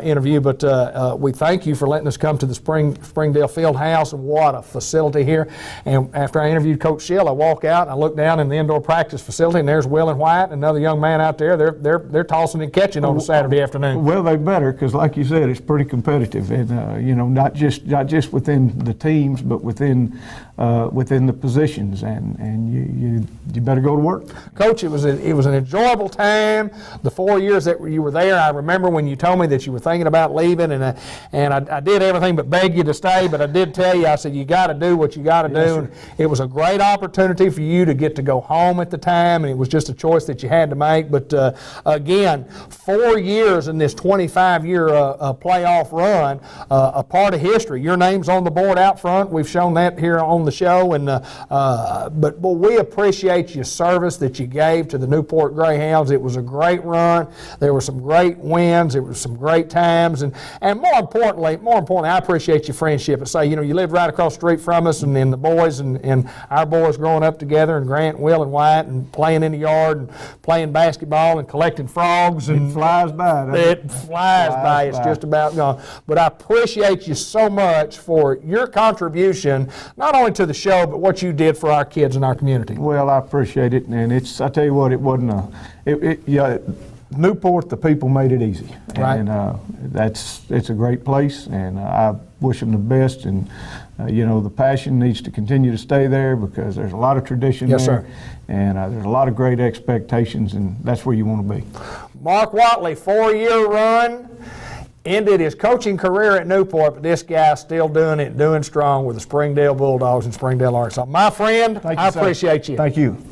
interview, but we thank you for letting us come to the Springdale Fieldhouse, and what a facility here. And after I interviewed Coach Schill, I walk out and I look down in the indoor practice facility, and there's Will and White, another young man out there. They're tossing and catching on a Saturday afternoon. Well, they better, because like you said, it's pretty competitive, and you know, not just within the teams, but within the positions, and you better go to work. Coach, it was an enjoyable time. The 4 years that you were there, I remember when you told me that you were thinking about leaving, and I did everything but beg you to stay, but I did tell you, I said, you got to do what you got to do. And it was a great opportunity for you to get to go home at the time, and it was just a choice that you had to make. But again, 4 years in this 25-year playoff run, a part of history. Your name's on the board out front. We've shown that here on the show, and but we appreciate your service that you gave to the Newport Greyhounds. It was a great run. There were some great wins. There were some great times, and more importantly, I appreciate your friendship. I say, you know, you lived right across the street from us, and the boys and our boys growing up together, and Grant, Will, and White, and playing in the yard, and playing basketball, and collecting frogs. And it flies by. It flies by. It's just about gone. But I appreciate you so much for your contribution, not only to the show, but what you did for our kids in our community. Well, I appreciate it, and I tell you what, it wasn't Newport, the people made it easy, right. And it's a great place, and I wish them the best. And you know, the passion needs to continue to stay there, because there's a lot of tradition there, sir. And there's a lot of great expectations, and that's where you want to be. Mark Watley, 4-year run. Ended his coaching career at Newport, but this guy's still doing it, doing strong with the Springdale Bulldogs in Springdale, Arkansas. My friend, I appreciate you. Thank you.